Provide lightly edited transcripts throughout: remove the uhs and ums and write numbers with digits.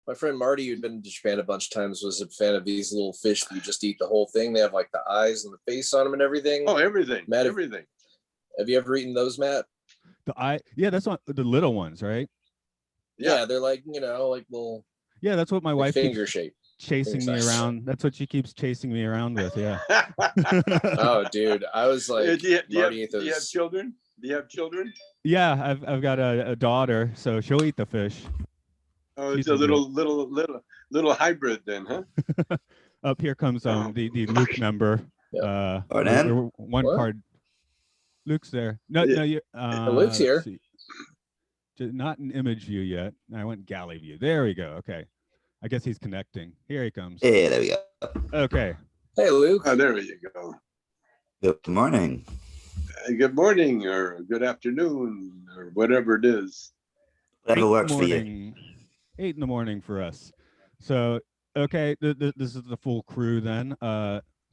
My friend Marty, who'd been to Japan a bunch of times, was a fan of these little fish that you just eat the whole thing. They have like the eyes and the face on them and everything. Oh, everything. Matt, everything. Have you ever eaten those, Matt? Yeah, that's what the little ones, right? Yeah, they're like, like little. Yeah, that's what my wife finger shape chasing me around. That's what she keeps chasing me around with. Yeah. Oh, dude, I was like, do you have children? Do you have children? Yeah, I've got a daughter, so she'll eat the fish. Oh, it's a little hybrid then, huh? Up here comes the Luke member. Yep. One card. Luke's there. No, you. Luke's here. Not in image view yet. I went galley view. There we go. Okay. I guess he's connecting. Here he comes. Yeah, there we go. Okay. Hey, Luke. Oh, there you go. Good morning. Good morning or good afternoon or whatever it is. Whatever works for you. 8 in the morning for us. So, okay, this is the full crew then.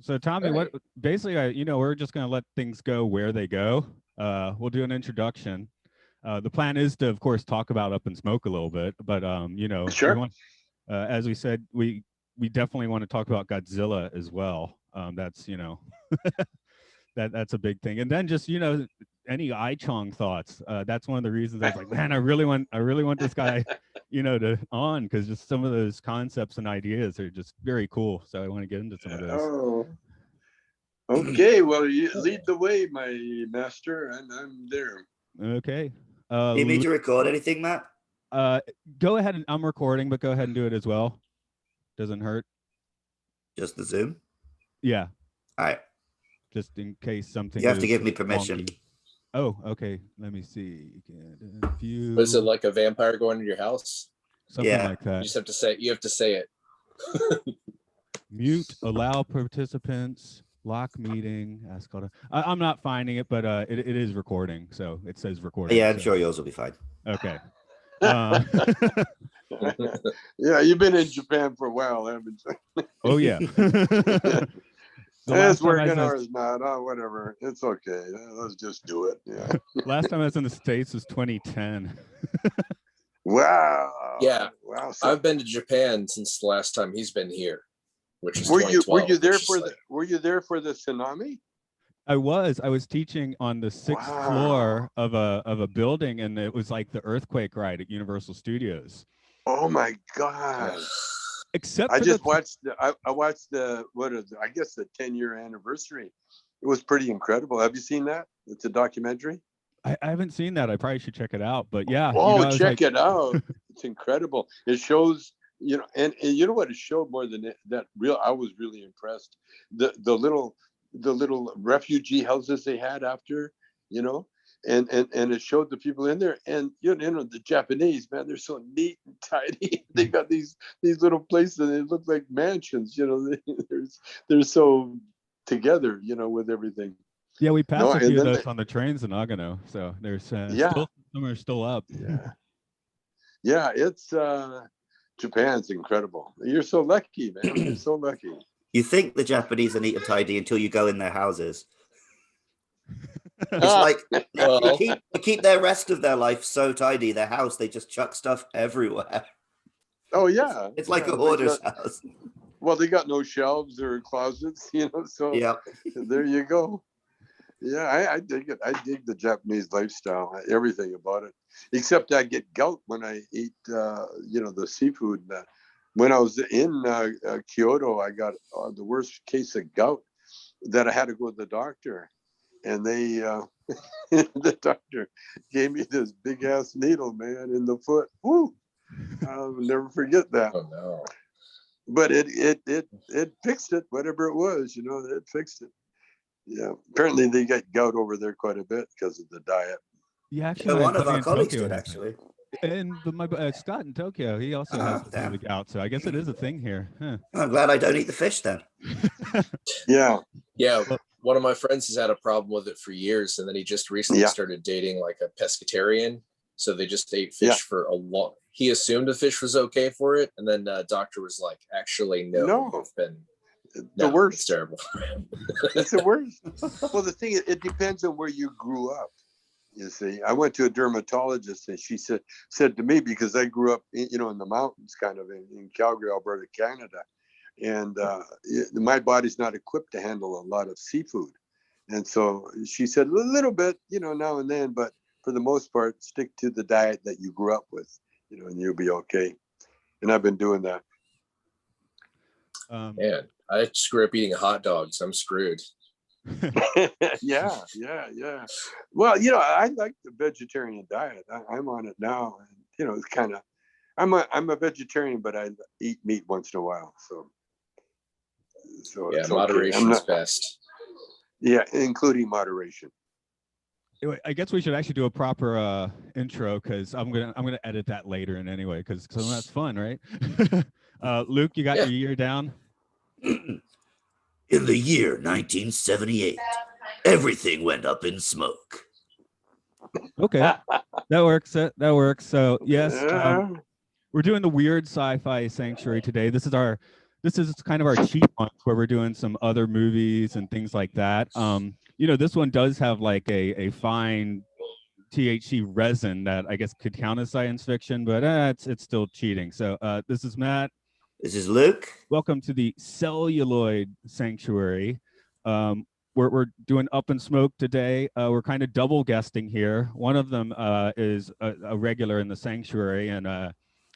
So Tommy, what basically, we're just going to let things go where they go. We'll do an introduction. The plan is to, of course, talk about Up in Smoke a little bit, but sure. As we said, we definitely want to talk about Godzilla as well. That's that's a big thing. And then just any Chong thoughts. That's one of the reasons I was like, man, I really want this guy, to on, because just some of those concepts and ideas are just very cool. So I want to get into some of those. Oh, okay. Well, you lead the way, my master, and I'm there. Okay. You need to record anything, Matt? Go ahead, and I'm recording, but go ahead and do it as well. Doesn't hurt. Just the Zoom? Yeah. All right. Just in case something. You have to give me permission. Wonky. Oh, okay. Let me see. Was it like a vampire going to your house? Something like that. You have to say it. Mute, allow participants, lock meeting, ask all. I'm not finding it, but it is recording, so it says recording. Yeah, I'm sure yours will be fine. Okay. Yeah, you've been in Japan for a while, haven't you? Oh yeah. It's working, ours not. Oh, whatever. It's okay. Let's just do it. Yeah. Last time I was in the States was 2010. Wow. Yeah. Wow. I've been to Japan since the last time he's been here, which is were 2012. Were you there for the tsunami? I was teaching on the 6th floor of a building, and it was like the earthquake ride at Universal Studios. Oh my God. Except I watched the what is it? I guess the 10-year anniversary. It was pretty incredible. Have you seen that? It's a documentary. I haven't seen that. I probably should check it out. But yeah. Check it out. It's incredible. It shows, and you know what it showed more than that. I was really impressed. The little refugee houses they had after, and it showed the people in there, and the Japanese, man, they're so neat and tidy. They got these little places, and they look like mansions. They're so together, with everything. Yeah, we passed a few of those on the trains in Nagano, so there's some are still up. Yeah, it's Japan's incredible. You're so lucky, man. You're so lucky. You think the Japanese are neat and tidy until you go in their houses. It's like they keep their rest of their life so tidy. Their house, they just chuck stuff everywhere. Oh yeah, it's like a hoarder's house. Well, they got no shelves or closets, So there you go. Yeah, I dig it. I dig the Japanese lifestyle, everything about it. Except I get gout when I eat, the seafood. When I was in Kyoto, I got the worst case of gout that I had to go to the doctor. And they, the doctor gave me this big ass needle, man, in the foot. Woo! I'll never forget that. Oh no! But it fixed it, whatever it was, it fixed it. Yeah. Apparently they get gout over there quite a bit because of the diet. Yeah, actually, one of our colleagues did actually. And my Scott in Tokyo, he also has the gout, so I guess it is a thing here. Huh. I'm glad I don't eat the fish then. Yeah. One of my friends has had a problem with it for years, and then he just recently started dating like a pescatarian. So they just ate fish for a long. He assumed the fish was okay for it, and then doctor was like, "Actually, no. It's been the worst. It's terrible. It's the worst. Well, the thing is, it depends on where you grew up. You see, I went to a dermatologist, and she said to me, because I grew up, in the mountains, kind of in Calgary, Alberta, Canada, and my body's not equipped to handle a lot of seafood, and so she said a little bit, now and then, but for the most part, stick to the diet that you grew up with, and you'll be okay. And I've been doing that. Man, I screw up eating hot dogs. I'm screwed. yeah. Well, I like the vegetarian diet. I'm on it now, and it's kind of, I'm a vegetarian, but I eat meat once in a while. So yeah, it's moderation's best. Yeah, including moderation. I guess we should actually do a proper intro, because I'm gonna edit that later in anyway, because that's fun, right? Luke, you got your year down? In the year 1978, everything went up in smoke. Okay, that works. That works. So yes, we're doing the weird sci-fi sanctuary today. This is kind of our cheat month, where we're doing some other movies and things like that. This one does have like a fine THC resin that I guess could count as science fiction, but it's still cheating. So this is Matt. This is Luke. Welcome to the Celluloid Sanctuary. We're doing Up in Smoke today. We're kind of double guesting here. One of them is a regular in the sanctuary, and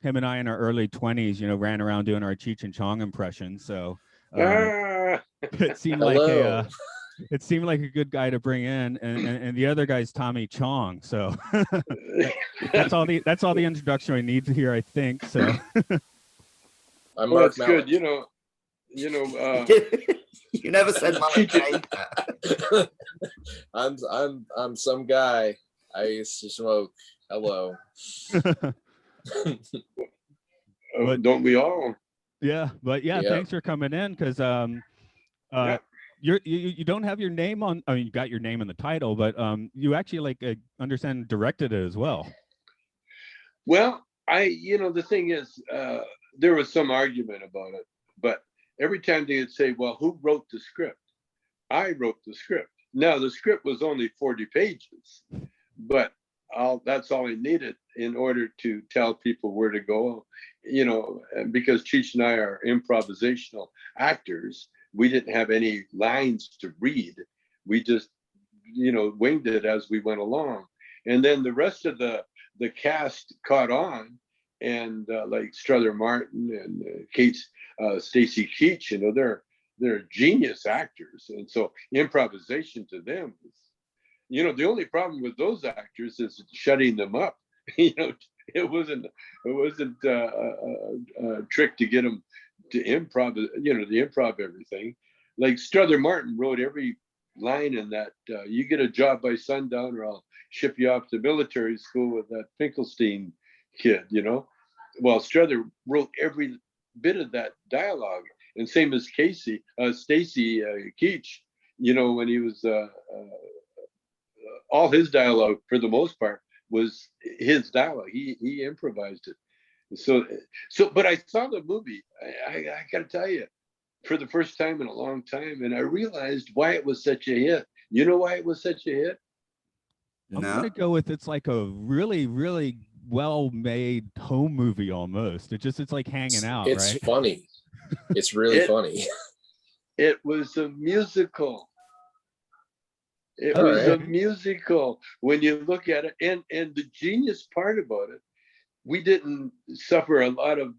him and I in our early 20s, ran around doing our Cheech and Chong impressions. So it seemed like a good guy to bring in, and the other guy's Tommy Chong. So that's all the introduction I need to hear, I think. So I'm Mark Malek. Good. You never said Malek. I'm some guy. I used to smoke. Hello. Don't we all? Yeah, but thanks for coming in, because you don't have your name on. I mean, you got your name in the title, but you actually understand directed it as well. Well, the thing is, there was some argument about it, but every time they'd say, "Well, who wrote the script?" I wrote the script. Now the script was only 40 pages, but that's all I needed in order to tell people where to go. Because Cheech and I are improvisational actors, we didn't have any lines to read. We just, winged it as we went along. And then the rest of the cast caught on, and like Strother Martin and Stacy Keach, they're genius actors. And so improvisation to them is, the only problem with those actors is shutting them up. It wasn't a trick to get them to improv, to improv everything. Like Strother Martin wrote every line in that, you get a job by sundown or I'll ship you off to military school with that Finkelstein kid, Well, Strother wrote every bit of that dialogue. And same as Stacy Keach, when he was, all his dialogue for the most part was his dialogue. He improvised it. So, but I saw the movie. I got to tell you, for the first time in a long time, and I realized why it was such a hit. You know why it was such a hit? I'm gonna go with it's like a really, really well-made home movie almost. It's like hanging out. It's right? Funny. It's really funny. It was a musical. It was a musical when you look at it. And the genius part about it, we didn't suffer a lot of,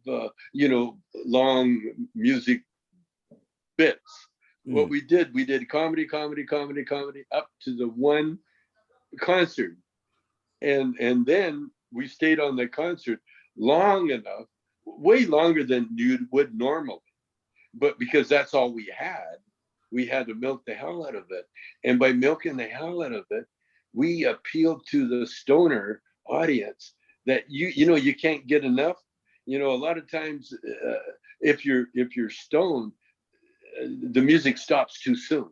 long music bits. What we did comedy up to the one concert. And then we stayed on the concert long enough, way longer than you would normally. But because that's all we had to milk the hell out of it. And by milking the hell out of it, we appealed to the stoner audience that you can't get enough. A lot of times if you're stoned, the music stops too soon.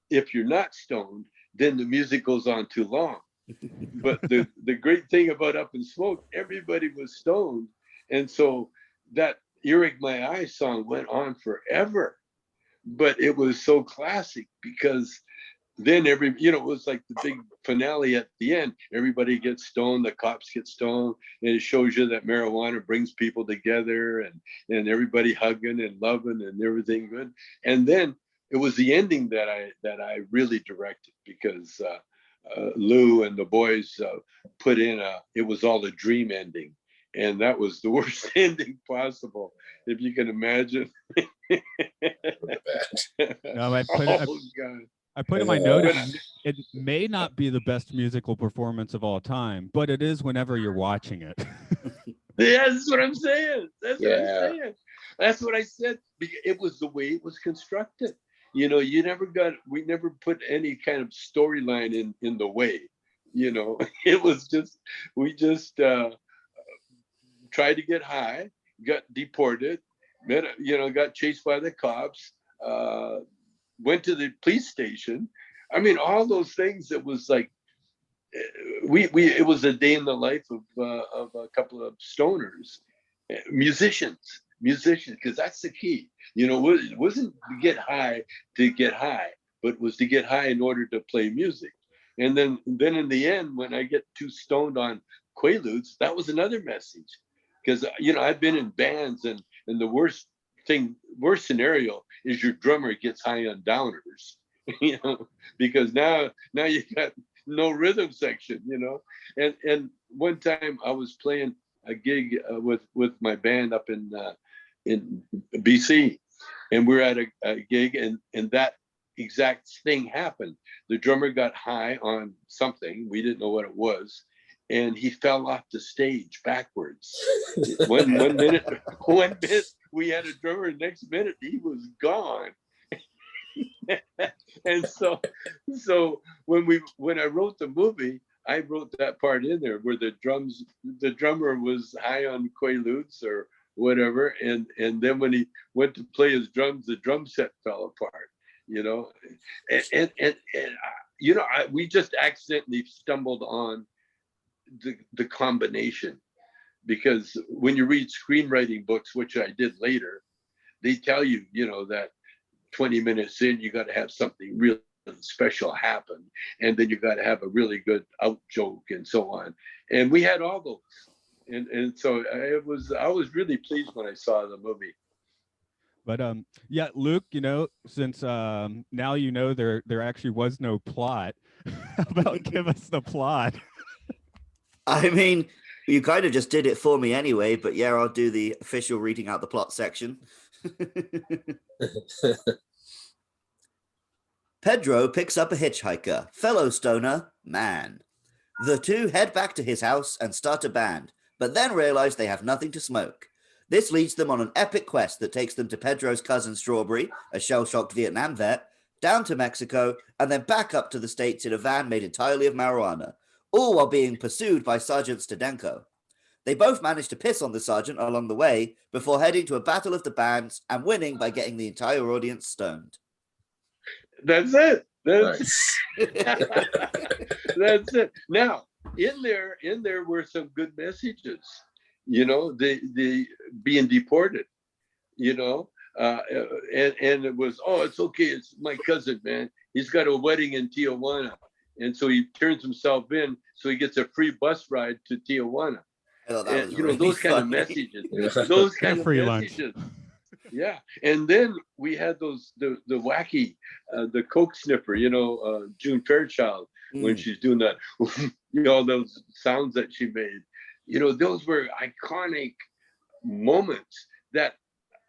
If you're not stoned, then the music goes on too long. But the great thing about Up in Smoke, everybody was stoned. And so that Earache My Eye song went on forever. But it was so classic because then it was like the big finale at the end. Everybody gets stoned, the cops get stoned, and it shows you that marijuana brings people together, and everybody hugging and loving and everything good. And then it was the ending that I really directed, because Lou and the boys put in it was all a dream ending, and that was the worst ending possible, if you can imagine. No, I put in my note, it may not be the best musical performance of all time, but it is whenever you're watching it. Yeah, that's what I'm saying. That's what I'm saying. That's what I said. It was the way it was constructed. We never put any kind of storyline in the way. It was just, we just tried to get high, got deported, got chased by the cops, went to the police station. I mean, all those things. It was like it was a day in the life of a couple of stoners, musicians, because that's the key. It wasn't to get high, but it was to get high in order to play music. And then in the end, when I get too stoned on Quaaludes, that was another message, because I've been in bands, and the worst scenario is your drummer gets high on downers, because now you got no rhythm section, and one time I was playing a gig with my band up in BC, and we're at a gig, and that exact thing happened. The drummer got high on something, we didn't know what it was, and he fell off the stage backwards. one minute we had a drummer, next minute he was gone. And so when I wrote the movie, I wrote that part in there where the drummer was high on Quaaludes or whatever, and then when he went to play his drums, the drum set fell apart, and we just accidentally stumbled on the combination, because when you read screenwriting books, which I did later, they tell you, that 20 minutes in, you got to have something really special happen, and then you got to have a really good out joke and so on. And we had all those, and so I was really pleased when I saw the movie. But yeah, Luke, since now there actually was no plot, how about give us the plot? I mean, you kind of just did it for me anyway, but yeah, I'll do the official reading out the plot section. Pedro picks up a hitchhiker, fellow stoner, man. The two head back to his house and start a band, but then realize they have nothing to smoke. This leads them on an epic quest that takes them to Pedro's cousin Strawberry, a shell-shocked Vietnam vet, down to Mexico, and then back up to the States in a van made entirely of marijuana, all while being pursued by Sergeant Stadenko. They both manage to piss on the sergeant along the way before heading to a battle of the bands and winning by getting the entire audience stoned. That's it. Nice. That's it. Now, in there were some good messages. The being deported. And it was, it's okay. It's my cousin, man. He's got a wedding in Tijuana, and so he turns himself in, so he gets a free bus ride to Tijuana. And, really those funny. kind of messages. Those kind of free messages. Lunch. Yeah, and then we had those the wacky the coke sniffer, June Fairchild, when she's doing that, those sounds that she made, those were iconic moments that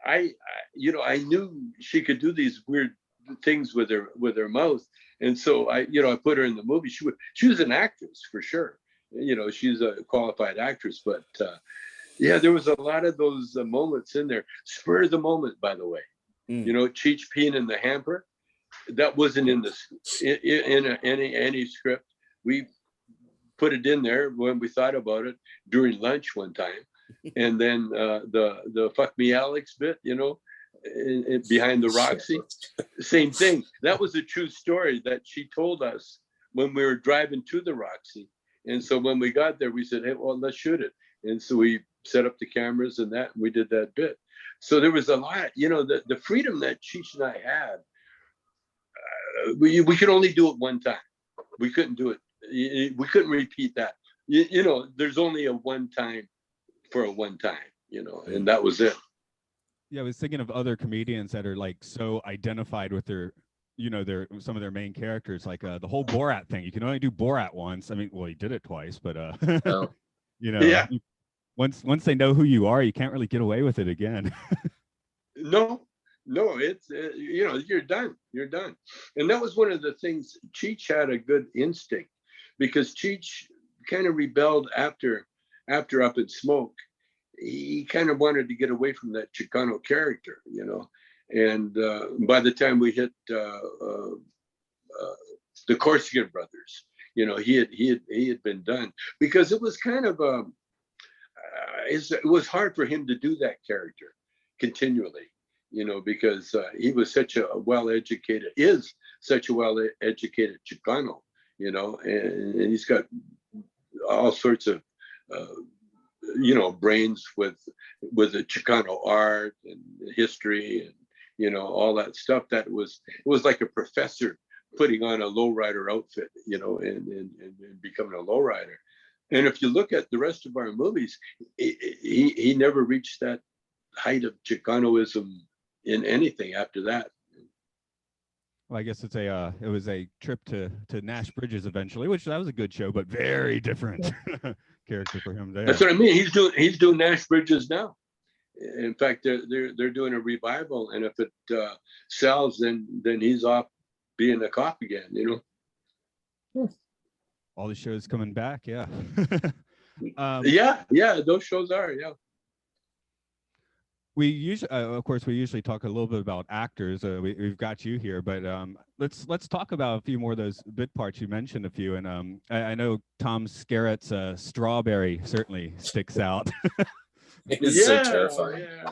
I knew she could do these weird things with her mouth, and so I put her in the movie. She was an actress for sure. She's a qualified actress, but. Yeah, there was a lot of those moments in there. Spur of the moment, by the way. Cheech peeing in the hamper. That wasn't in any script. We put it in there when we thought about it during lunch one time, and then the fuck me Alex bit, behind the Roxy, same thing. That was a true story that she told us when we were driving to the Roxy, and so when we got there, we said, hey, well, let's shoot it, and so we set up the cameras and we did that bit. So there was a lot, the freedom that Cheech and I had we could only do it one time. We couldn't do it. We couldn't repeat that. There's only a one time for a one time, and that was it. Yeah, I was thinking of other comedians that are like so identified with their, some of their main characters, like the whole Borat thing. You can only do Borat once. I mean, well, he did it twice, but Oh. Yeah. Once they know who you are, you can't really get away with it again. No, it's you're done. You're done. And that was one of the things. Cheech had a good instinct, because Cheech kind of rebelled after Up in Smoke. He kind of wanted to get away from that Chicano character, and by the time we hit the Corsican Brothers, he had been done, because it was kind of it was hard for him to do that character continually, because he was such a well-educated Chicano, and he's got all sorts of brains with the Chicano art and history and all that stuff. It was like a professor putting on a lowrider outfit, and becoming a lowrider. And if you look at the rest of our movies, he never reached that height of Chicanoism in anything after that. Well, I guess it was a trip to Nash Bridges eventually, which that was a good show, but very different character for him there. That's what I mean. He's doing Nash Bridges now. In fact, they're doing a revival, and if it sells, then he's off being a cop again. All the shows coming back, yeah. Yeah, those shows are, yeah. We usually, of course, talk a little bit about actors. We've got you here, but let's talk about a few more of those bit parts. You mentioned a few, and I know Tom Skerritt's Strawberry certainly sticks out. It is so terrifying. Yeah.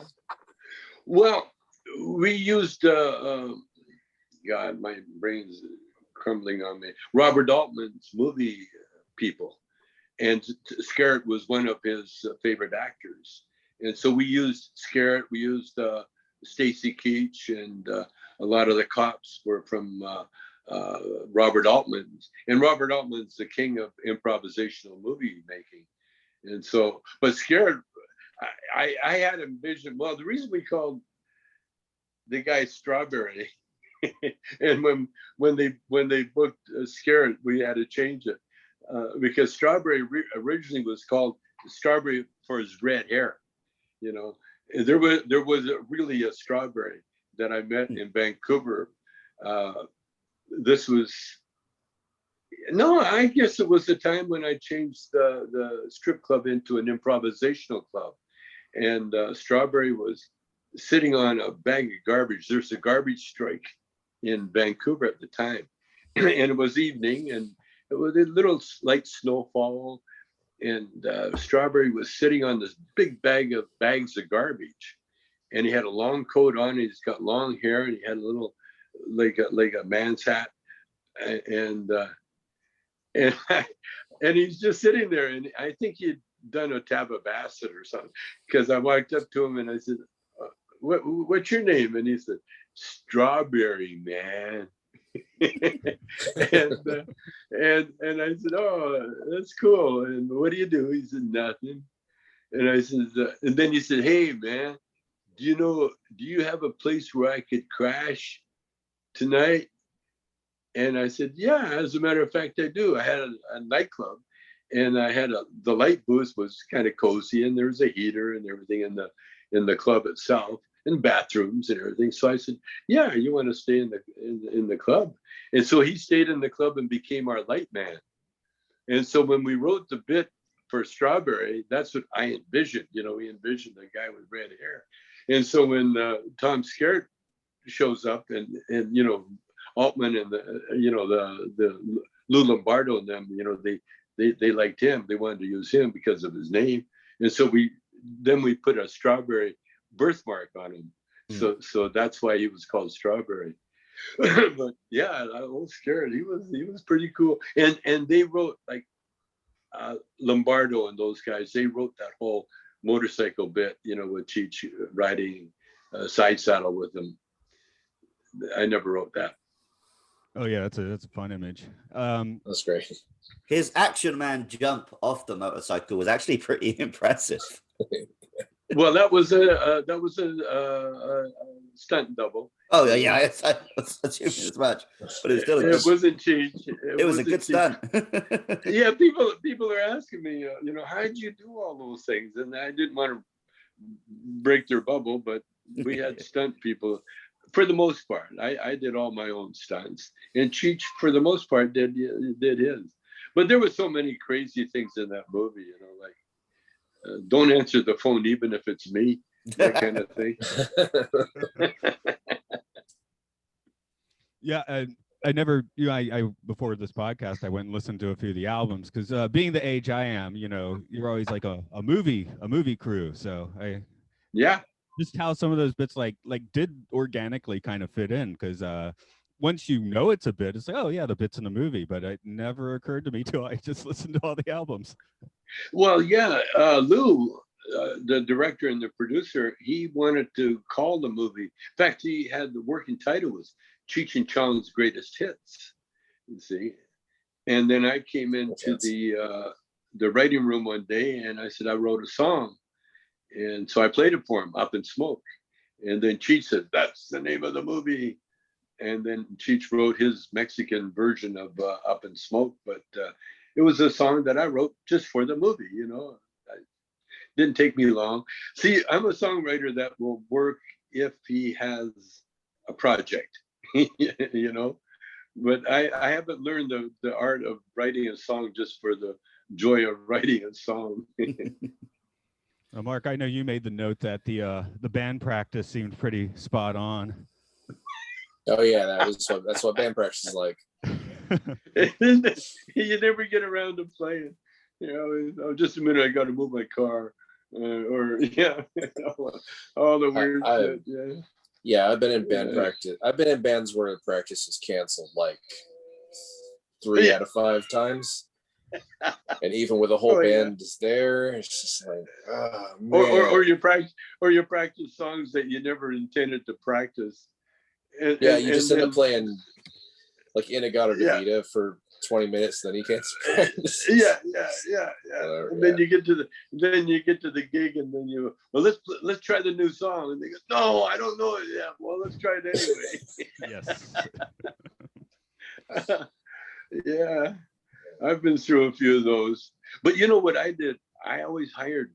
Well, we used God, my brain's crumbling on me. Robert Altman's movie people, and Skerritt was one of his favorite actors. And so we used Skerritt, we used Stacy Keach, and a lot of the cops were from Robert Altman's. And Robert Altman's the king of improvisational movie making. And so, but Skerritt, I had envisioned, well, the reason we called the guy Strawberry, and when they booked Skerritt, we had to change it because Strawberry originally was called Strawberry for his red hair. There was really a Strawberry that I met in Vancouver. I guess it was the time when I changed the strip club into an improvisational club, and Strawberry was sitting on a bag of garbage. There's a garbage strike in Vancouver at the time, and it was evening, and it was a little light snowfall. And Strawberry was sitting on this big bags of garbage, and he had a long coat on. He's got long hair, and he had a little like a man's hat, and he's just sitting there. And I think he'd done a tab of acid or something, because I walked up to him and I said, "What's your name?" And he said, "Strawberry, man." and I said, "Oh, that's cool. And what do you do?" He said, "Nothing." And I said, and then he said, "Hey, man, do you have a place where I could crash tonight?" And I said, "Yeah, as a matter of fact, I do. I had a nightclub, and I had the light booth was kind of cozy, and there was a heater and everything in the club itself, and bathrooms and everything." So I said, "Yeah, you want to stay in the club?" And so he stayed in the club and became our light man. And so when we wrote the bit for Strawberry, that's what I envisioned. We envisioned a guy with red hair. And so when Tom Skerritt shows up, and Altman and the Lou Lombardo and them, they liked him. They wanted to use him because of his name. And so we put a Strawberry birthmark on him. So that's why he was called Strawberry. But yeah, I was scared. He was pretty cool. And they wrote, like Lombardo and those guys, they wrote that whole motorcycle bit, with Cheech riding side saddle with him. I never wrote that. Oh yeah, that's a fun image. That's great. His Action Man jump off the motorcycle was actually pretty impressive. Well, that was a stunt double. Oh yeah, I was assuming as much, but it still it wasn't cheap. It was a good stunt. Yeah, people are asking me, how did you do all those things? And I didn't want to break their bubble, but we had stunt people for the most part. I did all my own stunts, and Cheech for the most part did his. But there were so many crazy things in that movie, like don't answer the phone even if it's me, that kind of thing. Yeah, I never, I before this podcast, I went and listened to a few of the albums because being the age I am, you're always like a movie crew. So just how some of those bits like did organically kind of fit in because once it's a bit, it's like, oh yeah, the bit's in the movie, but it never occurred to me till I just listened to all the albums. Well, yeah, Lou, the director and the producer, he wanted to call the movie. In fact, he had the working title was Cheech and Chong's Greatest Hits. You see, and then I came into the writing room one day, and I said I wrote a song, and so I played it for him, Up in Smoke, and then Cheech said that's the name of the movie. And then Cheech wrote his Mexican version of Up in Smoke, but it was a song that I wrote just for the movie, It didn't take me long. See, I'm a songwriter that will work if he has a project, but I haven't learned the art of writing a song just for the joy of writing a song. Mark, I know you made the note that the band practice seemed pretty spot on. Oh yeah, that's what band practice is like. You never get around to playing. Just a minute, I got to move my car, all the weird shit. Yeah, I've been in band practice. I've been in bands where the practice is canceled like 3 out of 5 times, and even with a whole band is there, it's just like, oh, man. Or you practice songs that you never intended to practice. You just end up playing like Inagata Davida for 20 minutes, then you can't practice. Yeah. And then you get to the gig, and then let's try the new song, and they go, no, I don't know it yet. Well, let's try it anyway. Yes. Yeah, I've been through a few of those. But you know what I did? I always hired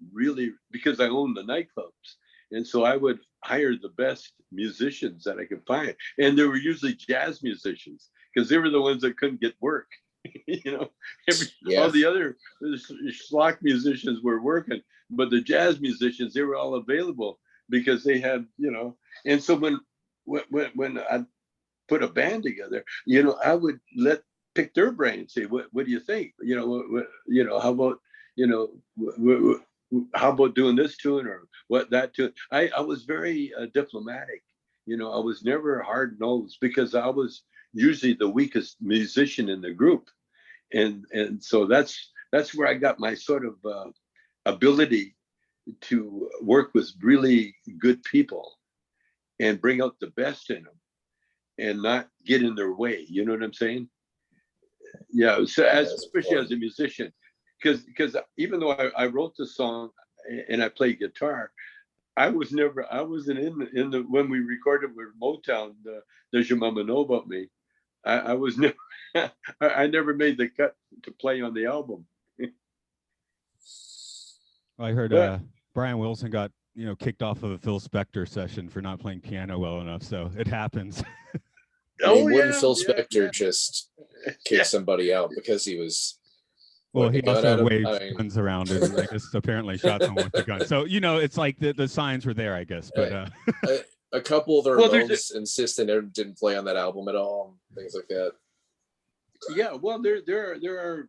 because I owned the nightclubs. And so I would hire the best musicians that I could find. And they were usually jazz musicians because they were the ones that couldn't get work. All the other schlock musicians were working, but the jazz musicians, they were all available because they had, and so when I put a band together, I would pick their brain, say, what do you think? How about doing this tune or what that tune? I was very diplomatic. I was never hard nosed because I was usually the weakest musician in the group, and so that's where I got my sort of ability to work with really good people and bring out the best in them and not get in their way. You know what I'm saying? Yeah. So especially as a musician. Because even though I wrote the song and I played guitar, I wasn't in the when we recorded with Motown, Does Your Mama Know About Me? I was never I never made the cut to play on the album. I heard Brian Wilson got kicked off of a Phil Spector session for not playing piano well enough, so it happens. Wouldn't Phil Spector just kick somebody out because he was? Well, he also waved guns around and I guess apparently shot someone with the gun. So, it's like the signs were there, I guess. But a couple of the Ramones insisted they didn't play on that album at all, things like that. Yeah, well, there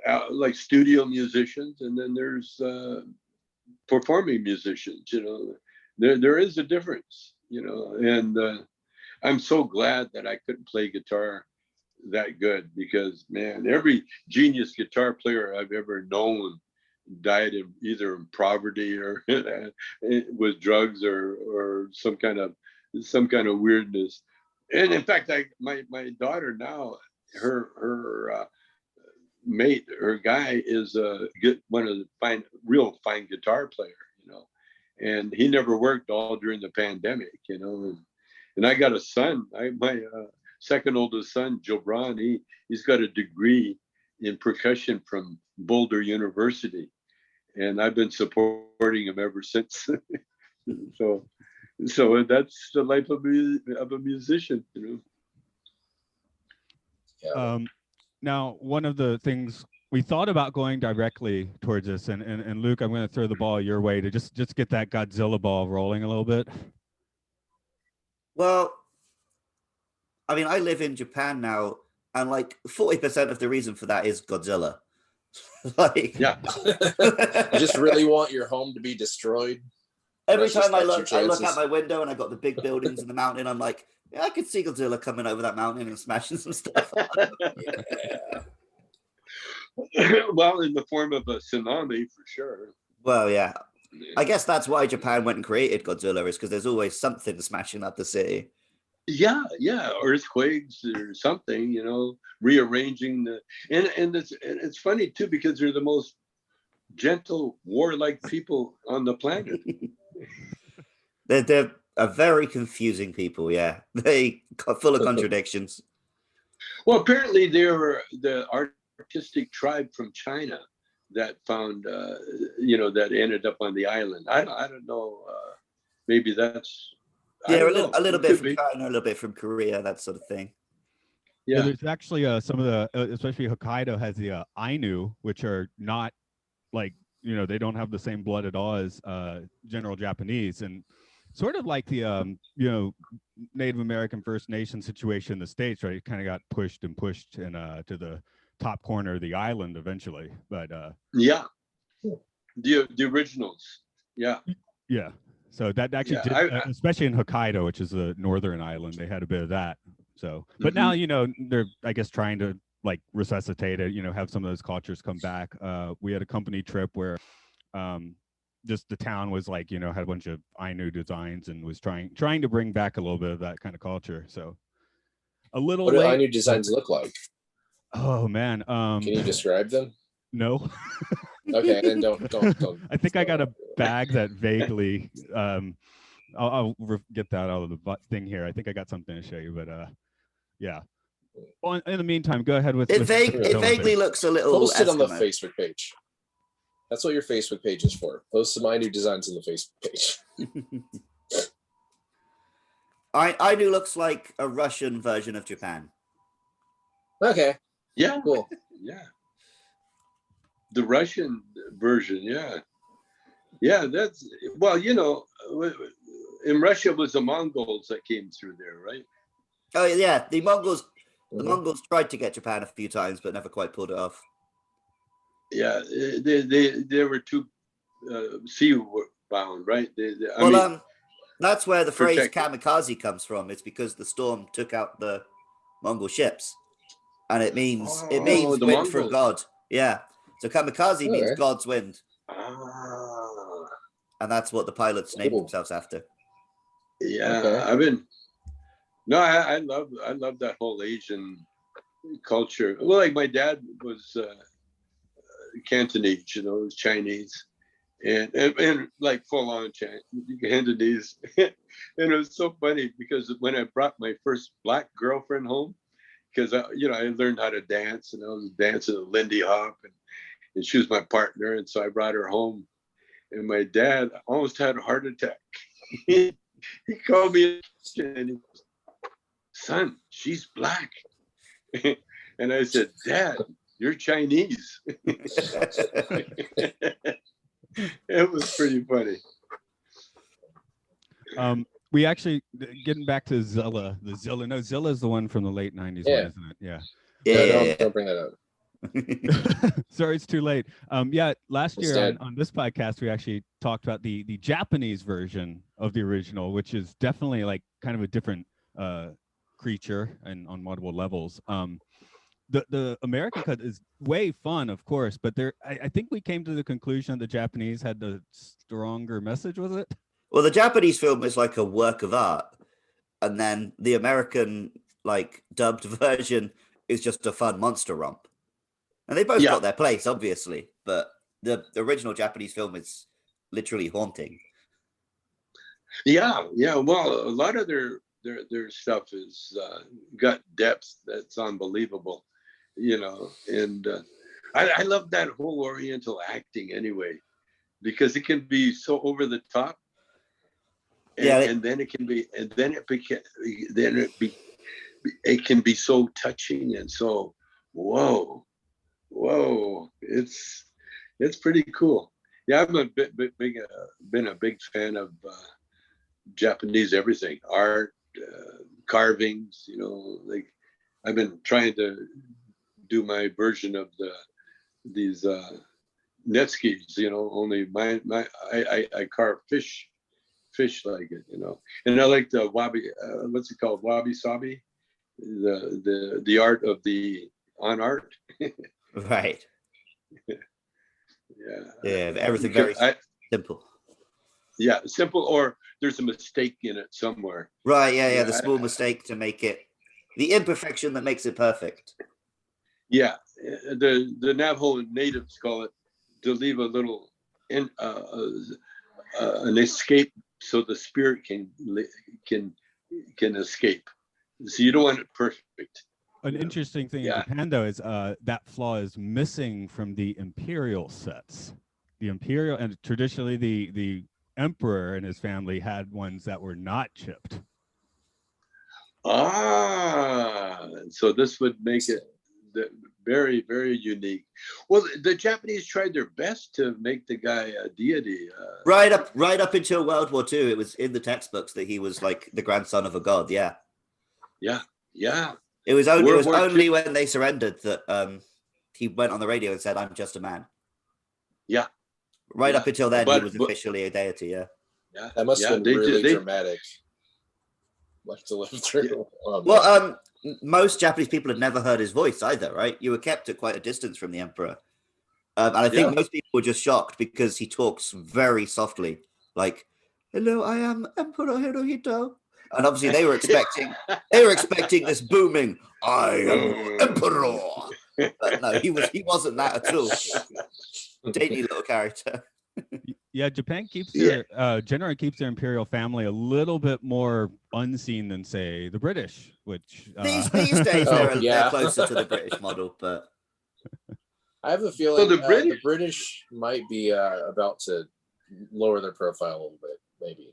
are like studio musicians, and then there's performing musicians. There is a difference. And I'm so glad that I couldn't play guitar that good because, man, every genius guitar player I've ever known died of either in poverty or with drugs or some kind of weirdness. And in fact, my daughter now, her mate, her guy is one of the real fine guitar player, and he never worked all during the pandemic, and I got a son. My second oldest son, Jobran, he's got a degree in percussion from Boulder University, and I've been supporting him ever since. So that's the life of a musician, Yeah. Now, one of the things we thought about going directly towards this, and Luke, I'm going to throw the ball your way to just get that Godzilla ball rolling a little bit. Well, I mean, I live in Japan now, and like 40% of the reason for that is Godzilla. Like, yeah. You just really want your home to be destroyed. Every time I look out my window and I got the big buildings and the mountain, I'm like, yeah, I could see Godzilla coming over that mountain and smashing some stuff. Yeah. Well, in the form of a tsunami, for sure. Well, yeah. I guess that's why Japan went and created Godzilla, is because there's always something smashing up the city. Yeah, earthquakes or something, rearranging and it's funny too, because they're the most gentle, warlike people on the planet. They're a very confusing people, yeah. They are full of contradictions. Well, apparently they were the artistic tribe from China that found, that ended up on the island. I don't know. Maybe that's. Yeah, a little bit from China, a little bit from Korea, that sort of thing. Yeah, there's actually some of the, especially Hokkaido has the Ainu, which are not like, they don't have the same blood at all as general Japanese, and sort of like the Native American First Nation situation in the States, right? It kind of got pushed and to the top corner of the island eventually, but yeah, the originals, yeah. So that actually did, especially in Hokkaido, which is a northern island, they had a bit of that. So, but now they're, I guess, trying to like resuscitate it, have some of those cultures come back. We had a company trip where just the town was like, had a bunch of Ainu designs and was trying to bring back a little bit of that kind of culture. So a little. What do Ainu designs look like? Oh man, can you describe them? No. Okay, then don't. I think I got a bag that vaguely. I'll get that out of the thing here. I think I got something to show you, but yeah. Well, in the meantime, go ahead with it. Vaguely looks a little. Post it on the Facebook page. That's what your Facebook page is for. Post some Ainu designs on the Facebook page. Ainu looks like a Russian version of Japan. Okay. Yeah. Cool. Yeah. The Russian version, yeah. Yeah, that's, well, in Russia it was the Mongols that came through there, right? Oh yeah, the Mongols tried to get Japan a few times but never quite pulled it off. Yeah, they were too sea bound, right? That's where the phrase kamikaze comes from. It's because the storm took out the Mongol ships, and it means wind Mongols. For God. Yeah. So kamikaze means God's wind. And that's what the pilots named themselves after. Yeah, okay. I love that whole Asian culture. Well, like my dad was Cantonese, was Chinese, and like full on Cantonese. And it was so funny because when I brought my first black girlfriend home, because I learned how to dance, and I was dancing a Lindy Hop, and she was my partner, and so I brought her home, and my dad almost had a heart attack. He called me and he goes, "Son, she's black." And I said, "Dad, you're Chinese." It was pretty funny. We actually, getting back to Zilla, Zilla is the one from the late 90s, yeah. One, isn't it? Yeah. Yeah, don't bring that up. Sorry, it's too late. Last year on this podcast, we actually talked about the Japanese version of the original, which is definitely like kind of a different creature and on multiple levels. The American cut is way fun, of course, but I think we came to the conclusion the Japanese had the stronger message, was it? Well, the Japanese film is like a work of art. and then the American like dubbed version is just a fun monster romp. And they both got their place, obviously, but the original Japanese film is literally haunting. Yeah. Well, a lot of their stuff is got depth that's unbelievable, and I love that whole Oriental acting anyway, because it can be so over the top, and then it can be, and then it can be so touching and so whoa, it's pretty cool. Yeah, I've been a big fan of Japanese everything, art, carvings. Like I've been trying to do my version of these netskis. Only I carve fish like it. And I like the wabi. What's it called? Wabi sabi. The art of the on art. Right. Yeah. Everything very simple. Yeah, simple, or there's a mistake in it somewhere. Right, yeah. The small mistake to make it, the imperfection that makes it perfect. Yeah, the Navajo natives call it to leave a little an escape so the spirit can escape. So you don't want it perfect. An interesting thing in Japan, though, is that flaw is missing from the imperial sets. The imperial, and traditionally the emperor and his family had ones that were not chipped. So this would make it very, very unique. Well, the Japanese tried their best to make the guy a deity. Right up until World War II, it was in the textbooks that he was like the grandson of a god. Yeah. It was only when they surrendered that he went on the radio and said, "I'm just a man." Yeah. Right up until then, he was officially a deity. Yeah. That must have been really dramatic. Like to live through. Well, most Japanese people had never heard his voice either, right? You were kept at quite a distance from the emperor, and I think most people were just shocked because he talks very softly, like, "Hello, I am Emperor Hirohito." And obviously they were expecting this booming, "I am Emperor." But no, he wasn't that at all. Dainty little character. Yeah, Japan generally keeps their imperial family a little bit more unseen than, say, the British, which these days they're closer to the British model, but I have a feeling the British might be about to lower their profile a little bit, maybe.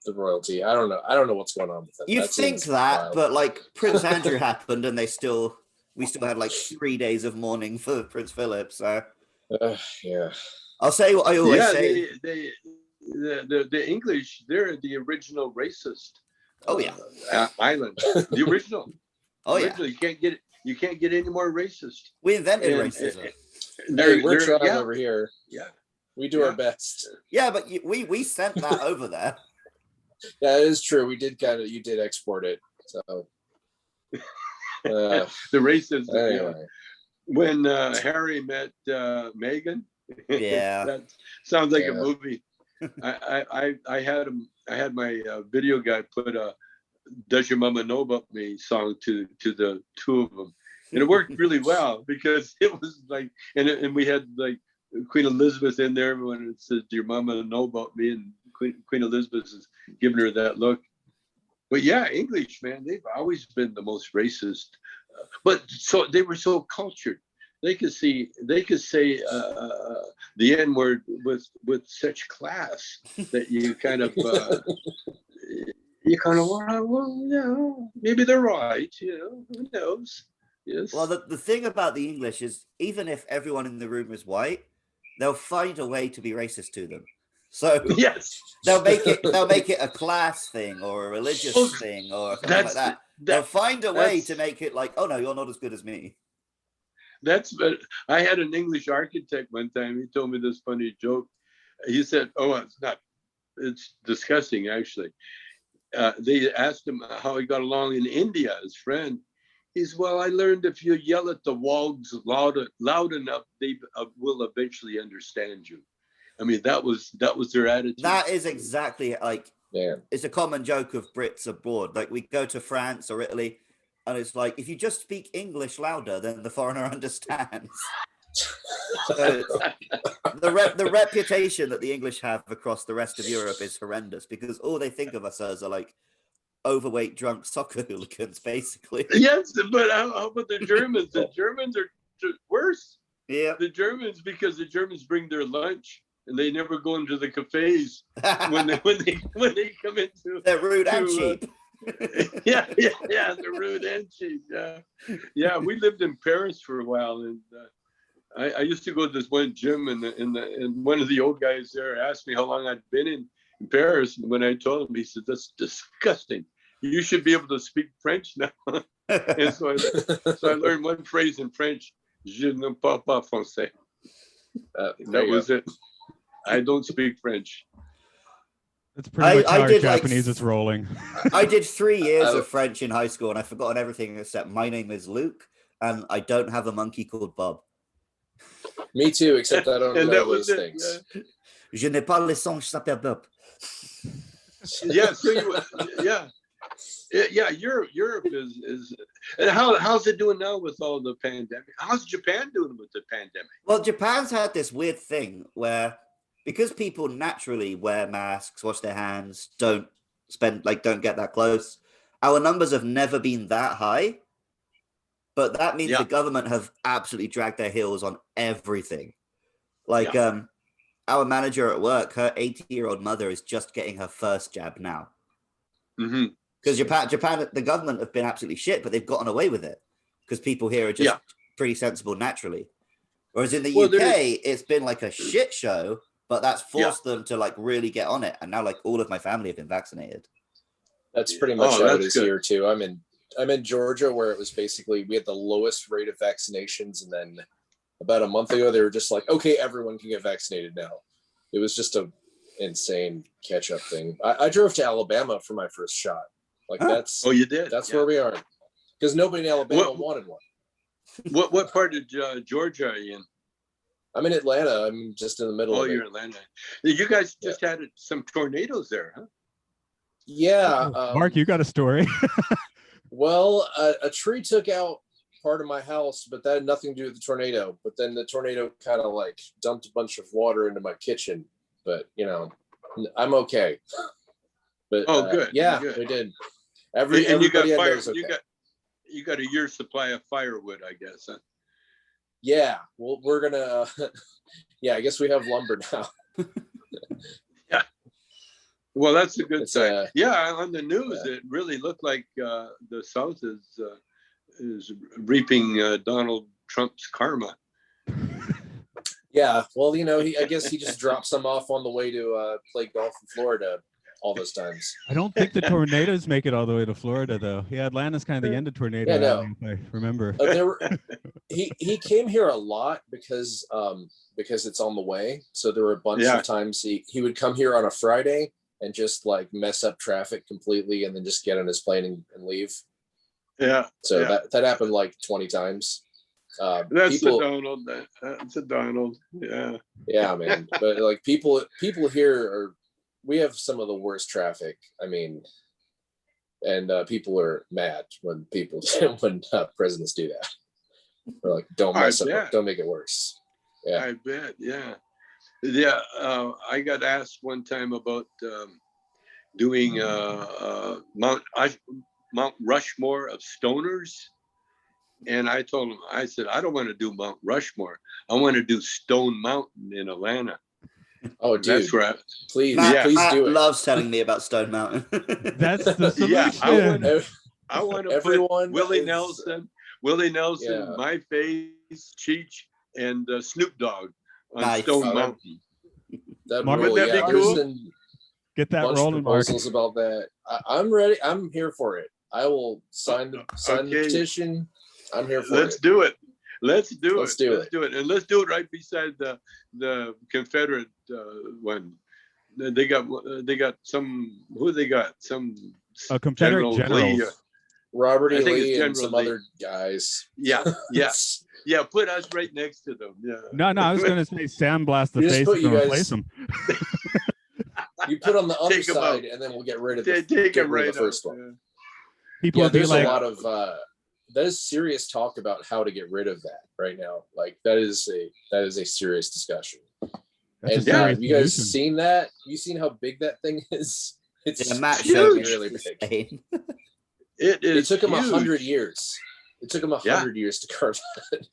The royalty. I don't know what's going on with them. You'd think that, but like Prince Andrew happened, and we still had like 3 days of mourning for Prince Philip. So yeah, I'll say what I always say. The English, they're the original racist. Island, the original. You can't get any more racist. We invented racism. We're trying over here. Yeah, we do our best. Yeah, but we sent that over there. Yeah, it is true. You did export it. So the racism. Anyway. When Harry met Meghan, that sounds like a movie. I had my video guy put a "Does Your Mama Know About Me" song to the two of them, and it worked really well because it was like, and we had like Queen Elizabeth in there when it says, "Do your mama know about me?" and Queen Elizabeth is giving her that look. But yeah, English, man, they've always been the most racist. But so they were so cultured. They could say the N word with such class that you kind of maybe they're right. Who knows? Yes. Well, the thing about the English is, even if everyone in the room is white, they'll find a way to be racist to them. So yes, they'll make it a class thing or a religious thing or something like that. They'll find a way to make it like, oh no, you're not as good as me. I had an English architect one time. He told me this funny joke. He said, it's disgusting actually. They asked him how he got along in India, his friend. He's, well, I learned if you yell at the walls loud enough, they will eventually understand you. I mean, that was their attitude. That is exactly like it's a common joke of Brits abroad. Like we go to France or Italy, and it's like, if you just speak English louder, then the foreigner understands. So the reputation that the English have across the rest of Europe is horrendous, because all they think of us as are like overweight drunk soccer hooligans, basically. Yes, but how about the Germans? The Germans are worse. Yeah, the Germans, because the Germans bring their lunch and they never go into the cafes when they come into. They're rude and cheap. Yeah, they're rude and cheap. Yeah. We lived in Paris for a while, and I used to go to this one gym, and one of the old guys there asked me how long I'd been in Paris, and when I told him, he said, "That's disgusting. You should be able to speak French now." And so I learned one phrase in French: "Je ne parle pas français." That was it. I don't speak French. That's pretty much how our Japanese is rolling. I did 3 years of French in high school, and I've forgotten everything except my name is Luke, and I don't have a monkey called Bob. Me too, except I don't know those things. Je n'ai pas le son, je s'appelle Bob. Yeah, so Europe is and how's it doing now with all the pandemic? How's Japan doing with the pandemic? Well, Japan's had this weird thing where, because people naturally wear masks, wash their hands, don't get that close, our numbers have never been that high. But that means the government have absolutely dragged their heels on everything. Like our manager at work, her 80-year-old mother is just getting her first jab now. Because Japan, the government have been absolutely shit, but they've gotten away with it because people here are just pretty sensible naturally. Whereas in the UK, it's been like a shit show, but that's forced them to like really get on it. And now like all of my family have been vaccinated. That's pretty much how it is here too. I'm in Georgia, where it was basically, we had the lowest rate of vaccinations. And then about a month ago, they were just like, okay, everyone can get vaccinated now. It was just a insane catch up thing. I drove to Alabama for my first shot. Like that's, you did? That's where we are. Because nobody in Alabama wanted one. What part of Georgia are you in? I'm in Atlanta. I'm just in the middle of it. You're in Atlanta. You guys just had some tornadoes there, huh? Yeah. Mark, you got a story? Well, a tree took out part of my house, but that had nothing to do with the tornado. But then the tornado kind of like dumped a bunch of water into my kitchen. But, I'm okay. But good. Yeah, good. we did. And you got fire. You got a year's supply of firewood, I guess. Huh? Yeah. Well, we're gonna. I guess we have lumber now. Yeah. Well, that's a good sign. On the news, it really looked like the South is reaping Donald Trump's karma. Yeah. Well, I guess he just dropped some off on the way to play golf in Florida all those times. I don't think the tornadoes make it all the way to Florida, though. Yeah, Atlanta's kind of the end of tornado. Yeah, no. I remember. He came here a lot because it's on the way. So there were a bunch of times he would come here on a Friday and just like mess up traffic completely, and then just get on his plane and leave. Yeah. So that happened like 20 times. That's a Donald. That's a Donald. Yeah. Yeah, man. But like people here we have some of the worst traffic. I mean, and people are mad when presidents do that. They're like, don't mess up, don't make it worse. Yeah. I bet. Yeah. I got asked one time about doing Mount Rushmore of stoners. And I told him, I said, I don't want to do Mount Rushmore. I want to do Stone Mountain in Atlanta. Oh, dude. That's right. Please do it. Loves telling me about Stone Mountain. That's the solution. Yeah, I want to put Willie Nelson, My Face, Cheech, and Snoop Dogg on Stone Mountain. Wouldn't that be cool? Get that rolling, Mark. Proposals about that. I'm ready. I'm here for it. I will sign the petition. I'm here for it. Let's do it. Let's do it. And let's do it right beside the Confederate one. They got some. Who they got? Some Confederate generals. Robert E. Lee and some other guys. Yeah. Put us right next to them. Yeah. No. I was going to say sandblast the face and replace them. You put on the Take 'em underside, out. and then we'll get rid of Take the 'em right first out, one. People Yeah, would be there's like, a lot of there's serious talk about how to get rid of that right now. Like that is a serious discussion. that's And a serious you guys solution. seen that? You seen how big that thing is? It's Matt showed me really it's big. insane. It took him huge. 100 years. It took him 100 years to carve that.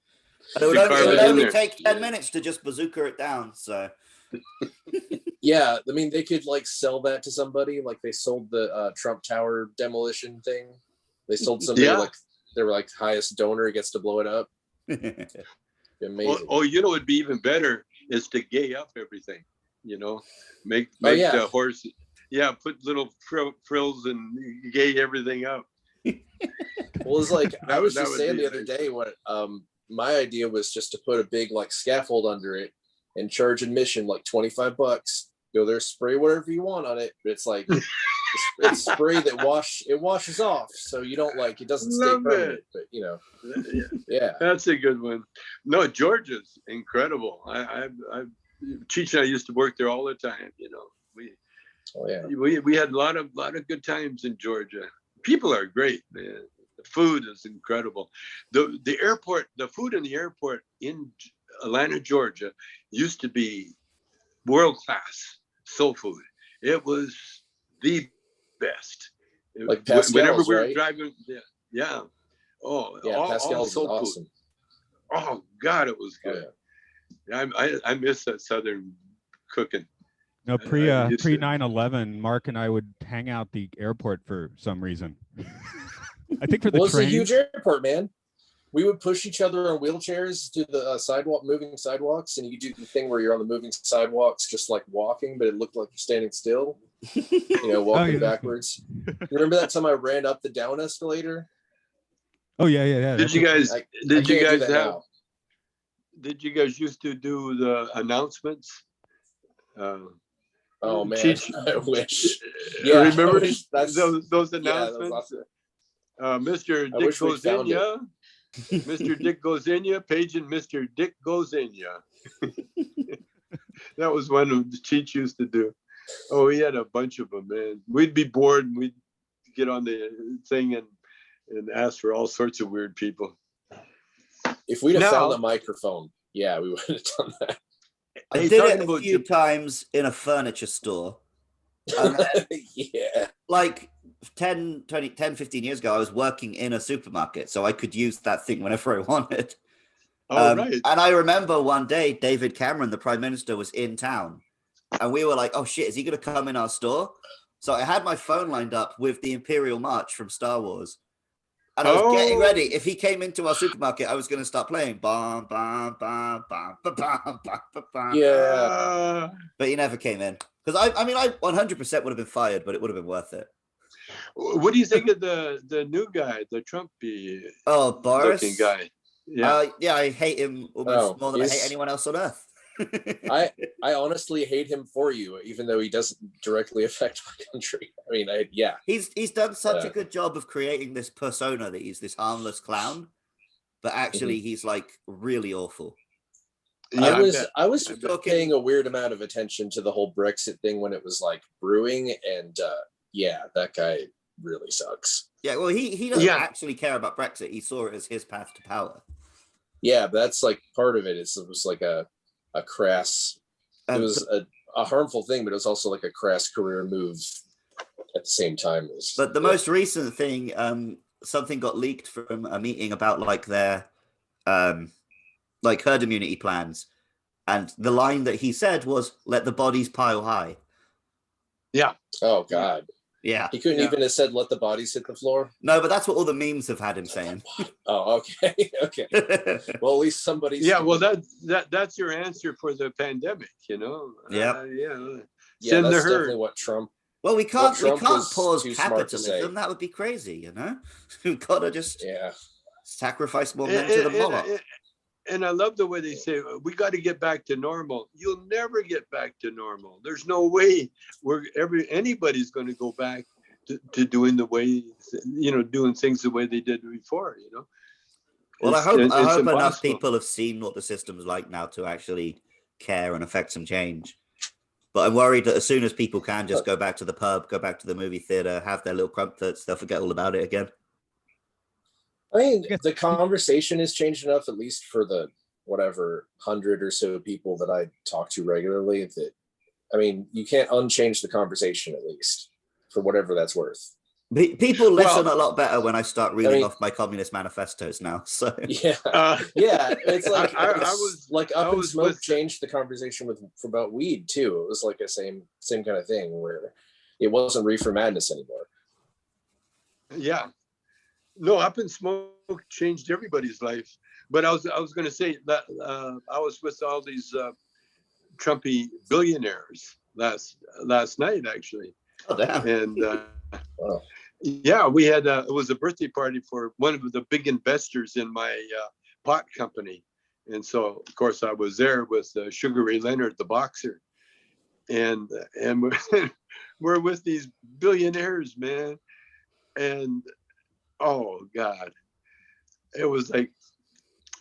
And it would To only, carve it would it in only there. take 10 minutes to just bazooka it down. So Yeah, I mean, they could like sell that to somebody. Like they sold the Trump Tower demolition thing. They sold somebody Yeah. like they were like highest donor gets to blow it up. Amazing. You know, it'd be even better is to gay up everything. You know, make the horse. Yeah, put little frills and gay everything up. Well, it's like I was just saying the be other nice. day what my idea was just to put a big like scaffold under it and charge admission like $25. Go there, spray whatever you want on it, but it's like it's spray that washes off, so you don't like it doesn't stay Love permanent. it. But you know, Yeah, that's a good one. No, Georgia's incredible. I Cheech and I used to work there all the time. You know, we had a lot of good times in Georgia. People are great, man. The food is incredible. The airport, the food in the airport in Atlanta, Georgia, used to be world class soul food. It was the best. like Pascal's, whenever we were right? driving, yeah. Oh, Yeah, all Pascal's is soul awesome. food. Oh God, it was good. I miss that Southern cooking. No, pre used to- 9/11, Mark and I would hang out the airport for some reason. I think for the Well, it's a train. huge airport, man. We would push each other on wheelchairs to the moving sidewalks, and you could do the thing where you're on the moving sidewalks, just like walking, but it looked like you're standing still. You know, walking backwards. You remember that time I ran up the down escalator? Oh yeah. Did you guys? Did you guys used to do the announcements? Oh man, I wish. Yeah, remember those announcements? Yeah, that was awesome. Mr. Dick goes in ya. Mr. Dick goes in ya. Page and Mr. Dick goes in ya. That was one of the Cheech used to do. Oh, he had a bunch of them, man. We'd be bored and we'd get on the thing and ask for all sorts of weird people. If we'd have found a microphone, yeah, we would have done that. I did it a few times in a furniture store. Yeah. Like 10, 15 years ago, I was working in a supermarket, so I could use that thing whenever I wanted. Right. And I remember one day, David Cameron, the Prime Minister, was in town. And we were like, oh shit, is he going to come in our store? So I had my phone lined up with the Imperial March from Star Wars. And I was getting ready. If he came into our supermarket, I was going to start playing. Bam, bam, bam, bam, bam, bam, bam, bam. Yeah. But he never came in. Because I 100% would have been fired, but it would have been worth it. What do you think of the new guy, the Trumpy Boris? looking guy? Yeah. I hate him almost more than I hate anyone else on earth. I honestly hate him for you, even though he doesn't directly affect my country. I mean, he's done such a good job of creating this persona that he's this harmless clown, but actually he's like really awful. Yeah, I was paying a weird amount of attention to the whole Brexit thing when it was like brewing, and that guy really sucks. Yeah, well, he doesn't actually care about Brexit. He saw it as his path to power. Yeah, but that's like part of it. It was like a crass. It was a harmful thing, but it was also like a crass career move at the same time. But the most recent thing, something got leaked from a meeting about like their like herd immunity plans, and the line that he said was "Let the bodies pile high." Yeah. Oh God. Yeah. He couldn't even have said "Let the bodies hit the floor." No, but that's what all the memes have had him saying. Oh, okay, okay. Well, at least somebody's. Yeah, well, that's your answer for the pandemic, you know. Yeah. Yeah, that's definitely what Trump. Well, we can't pause capitalism. That would be crazy, you know. We've got to just sacrifice more men to the Moloch. And I love the way they say we got to get back to normal. You'll never get back to normal. There's no way anybody's going to go back to doing the way, doing things the way they did before, you know. Well, I hope enough people have seen what the system's like now to actually care and affect some change. But I'm worried that as soon as people can just go back to the pub, go back to the movie theater, have their little crumpets, they'll forget all about it again. I mean, the conversation has changed enough, at least for the whatever 100 or so people that I talk to regularly, that, I mean, you can't unchange the conversation, at least, for whatever that's worth. People listen a lot better when I start reading off my communist manifestos now. So yeah, it's like Up in Smoke changed the conversation about weed too. It was like a same kind of thing where it wasn't Reefer Madness anymore. Yeah, no, Up in Smoke changed everybody's life. But I was going to say that I was with all these Trumpy billionaires last night, actually. Oh, damn. And wow. Yeah, we had it was a birthday party for one of the big investors in my pot company, and so of course I was there with Sugar Ray Leonard, the boxer, and we're with these billionaires, man, and oh God, it was like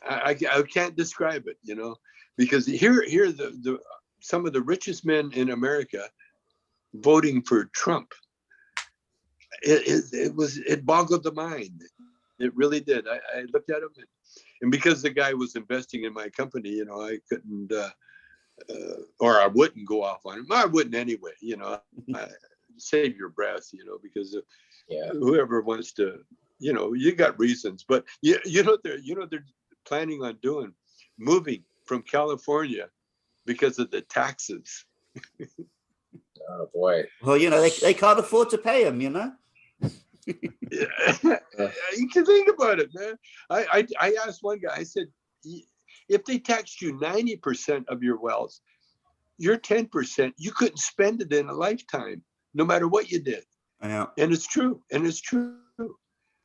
I can't describe it, you know, because here the some of the richest men in America voting for Trump. It boggled the mind. It really did. I looked at him, and because the guy was investing in my company, you know, I couldn't, or I wouldn't go off on him. I wouldn't anyway, you know. Save your breath, you know, because whoever wants to, you know, you got reasons, but you know they're planning on doing, moving from California because of the taxes. Oh boy. Well, you know, they can't afford to pay him, you know. You can think about it, man. I asked one guy, I said, if they taxed you 90% of your wealth, your 10%, you couldn't spend it in a lifetime, no matter what you did. Yeah. And it's true.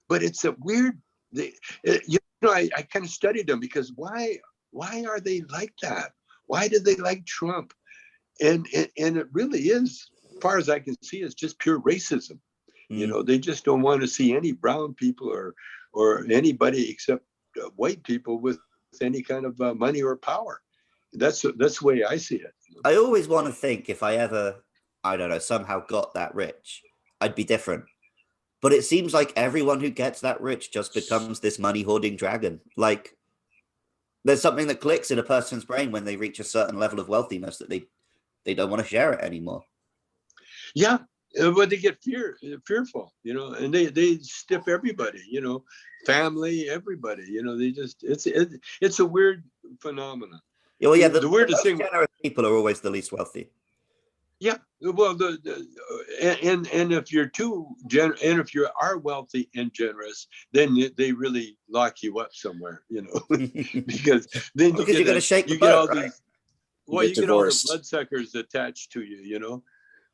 But it's a weird, you know, I kind of studied them because why are they like that? Why do they like Trump? And it really is, as far as I can see, it's just pure racism. You know, they just don't want to see any brown people or anybody except white people with any kind of money or power. That's the way I see it. I always want to think if I ever, I don't know, somehow got that rich, I'd be different. But it seems like everyone who gets that rich just becomes this money hoarding dragon. Like there's something that clicks in a person's brain when they reach a certain level of wealthiness that they don't want to share it anymore. Yeah. But they get fearful, you know, and they stiff everybody, you know, family, everybody, you know, they just, it's a weird phenomenon. Yeah, well, yeah, the weirdest thing, generous people are always the least wealthy. Yeah, well, and if you're and if you are wealthy and generous, then they really lock you up somewhere, you know, because then you're going to shake the boat, all right? these, well, you get all the bloodsuckers attached to you, you know.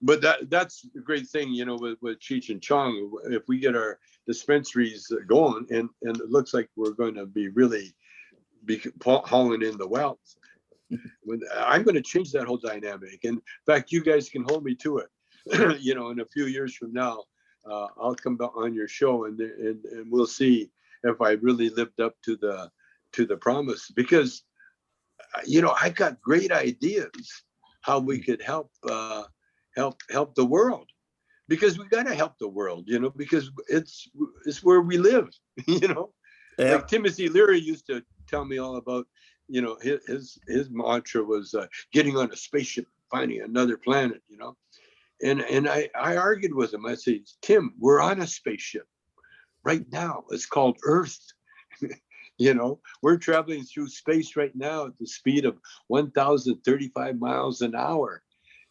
But that's the great thing, you know, with Cheech and Chong. If we get our dispensaries going, and it looks like we're going to be really hauling in the wealth, I'm going to change that whole dynamic. And in fact, you guys can hold me to it. You know, in a few years from now, I'll come back on your show, and we'll see if I really lived up to the promise. Because, you know, I got great ideas how we could help the world, because we got to help the world, you know, because it's where we live, you know. Yeah. Like Timothy Leary used to tell me all about, you know, his mantra was getting on a spaceship, finding another planet, you know. And I argued with him. I said, Tim, we're on a spaceship right now. It's called Earth. You know, we're traveling through space right now at the speed of 1,035 miles an hour.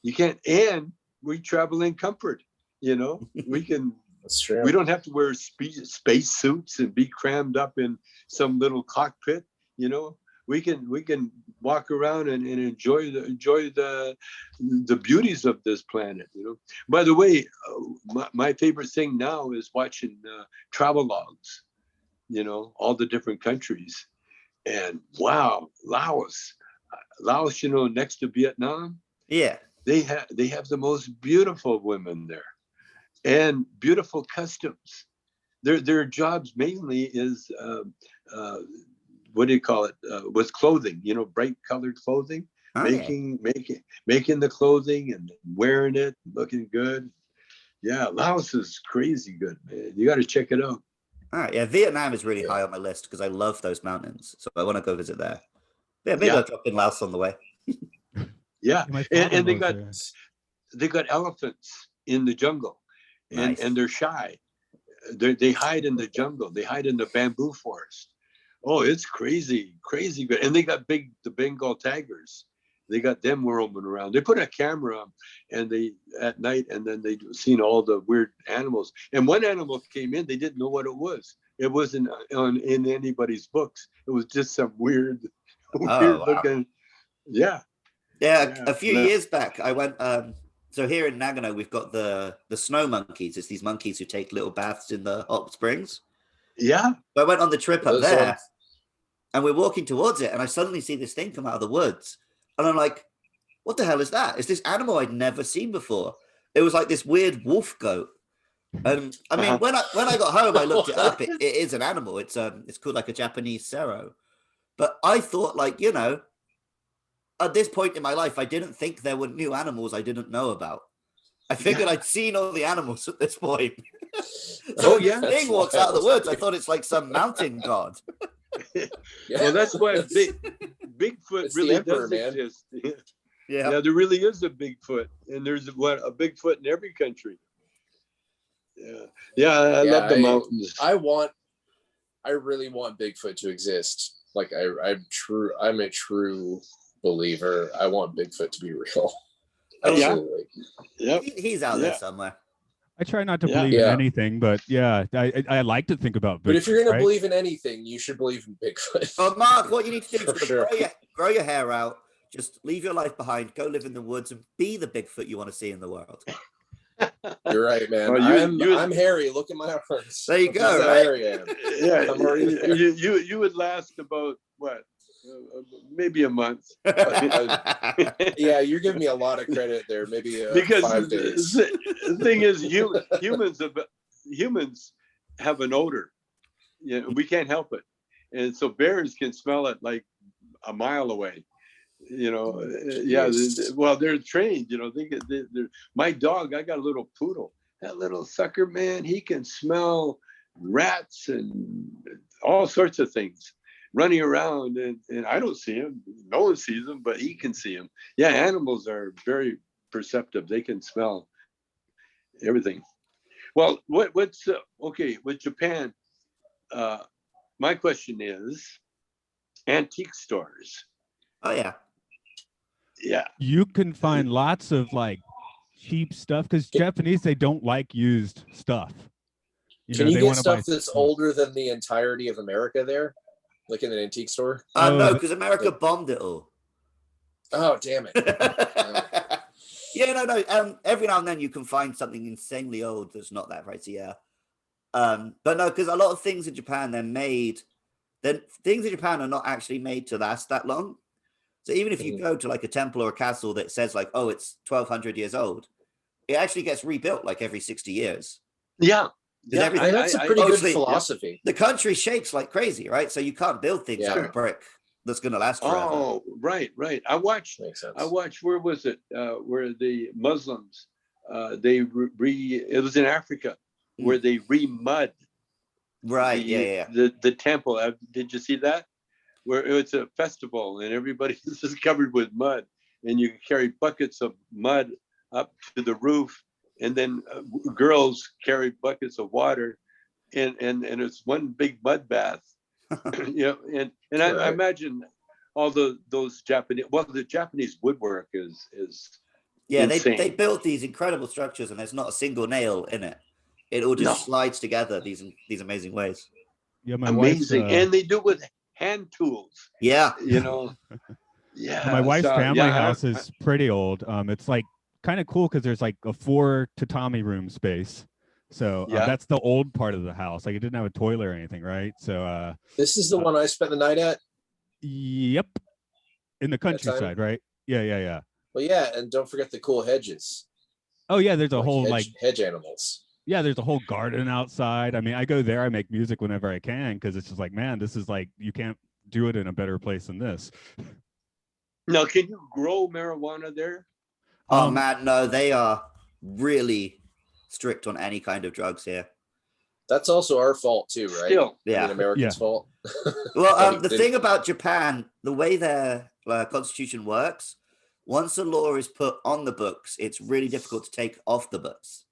You can't, and we travel in comfort, you know. We can, that's true. We don't have to wear space suits and be crammed up in some little cockpit, you know. We can walk around and enjoy the beauties of this planet, you know. By the way, my favorite thing now is watching travel logs, you know, all the different countries. And wow, Laos, you know, next to Vietnam. Yeah. They have the most beautiful women there, and beautiful customs. Their jobs mainly is what do you call it? With clothing, you know, bright colored clothing. making the clothing and wearing it, looking good. Yeah, Laos is crazy good, man. You got to check it out. All right, yeah, Vietnam is really high on my list because I love those mountains, so I want to go visit there. Yeah, maybe I'll drop in Laos on the way. Yeah, and they got elephants in the jungle, and they're shy. They hide in the jungle. They hide in the bamboo forest. Oh, it's crazy good. And they got the Bengal tigers. They got them roaming around. They put a camera on, and at night, and then they seen all the weird animals. And one animal came in. They didn't know what it was. It wasn't in anybody's books. It was just some weird looking. Yeah. A few years back, I went. So here in Nagano, we've got the snow monkeys. It's these monkeys who take little baths in the hot springs. Yeah. So I went on the trip up there, and we're walking towards it, and I suddenly see this thing come out of the woods, and I'm like, "What the hell is that? It's this animal I'd never seen before." It was like this weird wolf goat. And I mean, when I got home, I looked it up. It is an animal. It's called like a Japanese sero. But I thought, like, at this point in my life, I didn't think there were new animals I didn't know about. I figured I'd seen all the animals at this point. So this thing walks out of the woods. I thought it's like some mountain god. Well, that's why Bigfoot really does exist. Yeah, there really is a Bigfoot, and there's a Bigfoot in every country. I love the mountains. I really want Bigfoot to exist. Like I'm a true believer. I want Bigfoot to be real. Absolutely. He's out there somewhere. I try not to believe in anything, but I like to think about Bigfoot. But if you're going to believe in anything, you should believe in Bigfoot. Oh, Mark, what you need to do is grow your hair out, just leave your life behind, go live in the woods, and be the Bigfoot you want to see in the world. You're right, man. I'm hairy. Look at my arms. There you go. Right? You would last about what? Maybe a month. Yeah, you're giving me a lot of credit there. Maybe because 5 days. The thing is, humans have an odor. We can't help it, and so bears can smell it like a mile away. Well, they're trained. My dog. I got a little poodle. That little sucker, man, he can smell rats and all sorts of things running around, and I don't see him. No one sees him, but he can see him. Yeah, animals are very perceptive. They can smell everything. Well, what's okay with Japan? My question is antique stores. Oh yeah. Yeah. You can find lots of like cheap stuff because Japanese, they don't like used stuff. Can you get stuff that's older than the entirety of America there? Like in an antique store? No, because America bombed it all. Oh, damn it. No. Every now and then you can find something insanely old that's not that pricey, yeah. But no, because a lot of things in Japan, things in Japan are not actually made to last that long. So even if you go to like a temple or a castle that says like, oh, it's 1,200 years old, it actually gets rebuilt like every 60 years. Yeah. That's a pretty good philosophy. The country shakes like crazy, right? So you can't build things out of brick that's going to last forever. Oh, right. I watched, where was it? Where the Muslims, it was in Africa, where they re-mud. Right, the temple. Did you see that? Where it's a festival and everybody is just covered with mud, and you carry buckets of mud up to the roof, and then girls carry buckets of water, and it's one big mud bath. And I imagine all those Japanese. Well, the Japanese woodwork is insane. They built these incredible structures, and there's not a single nail in it. It all just slides together these amazing ways. Yeah, amazing, and they do it with hand tools. Yeah. Yeah. My wife's family house is pretty old. It's like kind of cool because there's like a 4 tatami room space. So that's the old part of the house. Like it didn't have a toilet or anything, right? So this is the one I spent the night at. Yep. In the countryside, right? Yeah. Well, yeah, and don't forget the cool hedges. Oh yeah, there's a whole hedge animals. Yeah, there's a whole garden outside. I mean, I go there, I make music whenever I can because it's just like, man, this is like, you can't do it in a better place than this. Now, can you grow marijuana there? Oh man, no, they are really strict on any kind of drugs here. That's also our fault too, right? Still, yeah, I mean, Americans' fault. Well, the thing about Japan, the way their constitution works, once a law is put on the books, it's really difficult to take off the books.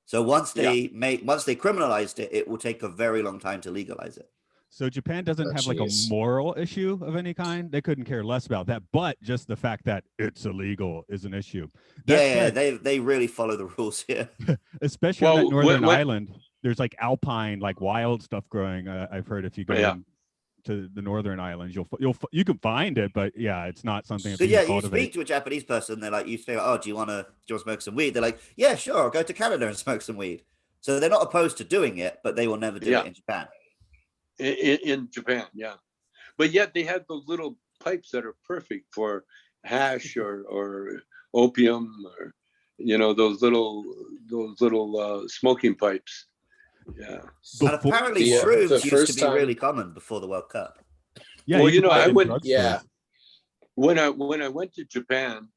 So once they criminalized it, it will take a very long time to legalize it. So Japan doesn't have like a moral issue of any kind. They couldn't care less about that, but just the fact that it's illegal is an issue. They really follow the rules here. Especially on that northern island. There's like alpine, like wild stuff growing. I've heard if you go to the northern islands, you can find it, but yeah, it's not something. So yeah, you speak to a Japanese person, they're like, you say, oh, do you want to smoke some weed? They're like, yeah, sure, I'll go to Canada and smoke some weed. So they're not opposed to doing it, but they will never do it in Japan. In Japan, yeah, but yet they have those little pipes that are perfect for hash or opium, or those little smoking pipes. Yeah, and apparently shrooms used to be really common before the World Cup. Yeah, well, I went. Yeah, when I went to Japan,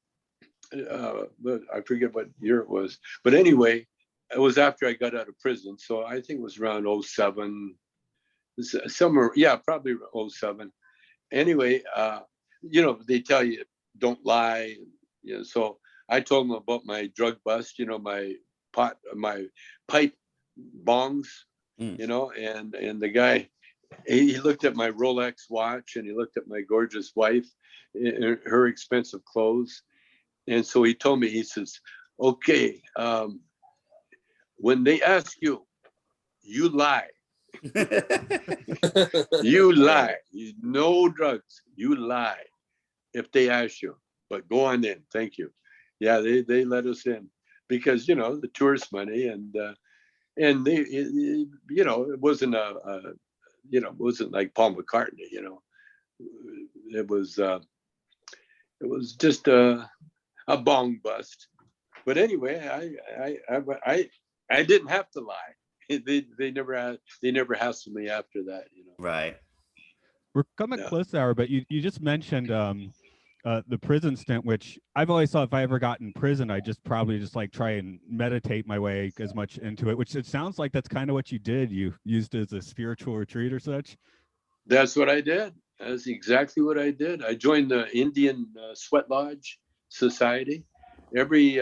but I forget what year it was. But anyway, it was after I got out of prison, so I think it was around 07. Somewhere, probably 07. Anyway, they tell you don't lie. So I told them about my drug bust. My pipe bongs. And the guy, he looked at my Rolex watch and he looked at my gorgeous wife, her expensive clothes, and so he told me, he says, "Okay, when they ask you, you lie." You lie. No drugs. You lie if they ask you. But go on in. Thank you. Yeah, they let us in because the tourist money and they it wasn't it wasn't like Paul McCartney. It was just a bong bust. But anyway, I didn't have to lie. They never hassled me after that, Right. We're coming close to hour, but you just mentioned the prison stint, which I've always thought if I ever got in prison, I'd probably like try and meditate my way as much into it, which it sounds like that's kind of what you did. You used it as a spiritual retreat or such. That's what I did. That's exactly what I did. I joined the Indian Sweat Lodge Society. Every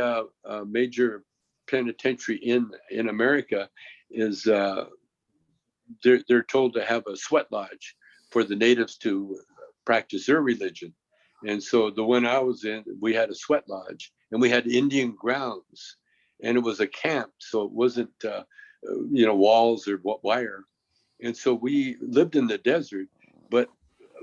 major penitentiary in America is they're told to have a sweat lodge for the natives to practice their religion. And so the one I was in, we had a sweat lodge and we had Indian grounds, and it was a camp. So it wasn't, walls or wire. And so we lived in the desert, but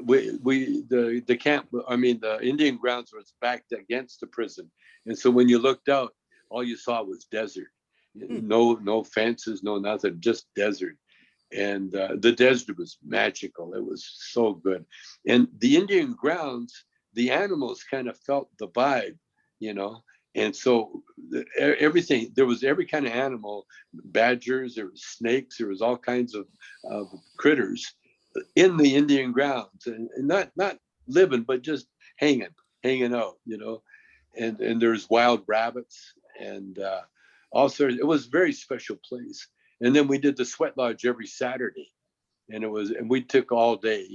the camp, the Indian grounds was backed against the prison. And so when you looked out, all you saw was desert. No fences, no nothing, just desert. And the desert was magical. It was so good. And the Indian grounds, the animals kind of felt the vibe, and so everything, there was every kind of animal, badgers, there was snakes, there was all kinds of critters in the Indian grounds, and not living, but just hanging out, and there's wild rabbits and also it was a very special place. And then we did the sweat lodge every Saturday, and we took all day,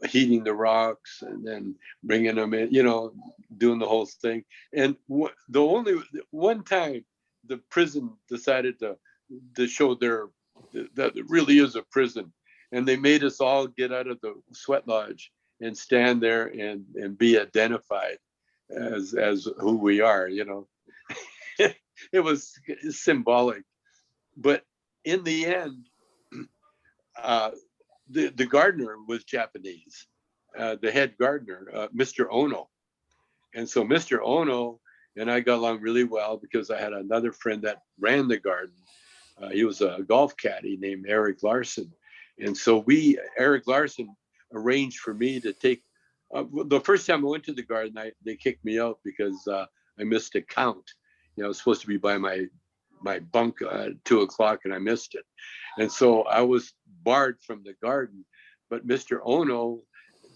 heating the rocks and then bringing them in, doing the whole thing. And the only one time the prison decided to show that it really is a prison, and they made us all get out of the sweat lodge and stand there and be identified as who we are, It was symbolic. But in the end, the gardener was Japanese, the head gardener, Mr. Ono. And so Mr. Ono and I got along really well because I had another friend that ran the garden. He was a golf caddy named Eric Larson. And so Eric Larson arranged for me to take, the first time I went to the garden, they kicked me out because I missed a count. I was supposed to be by my bunk at 2:00 and I missed it. And so I was barred from the garden, but Mr. Ono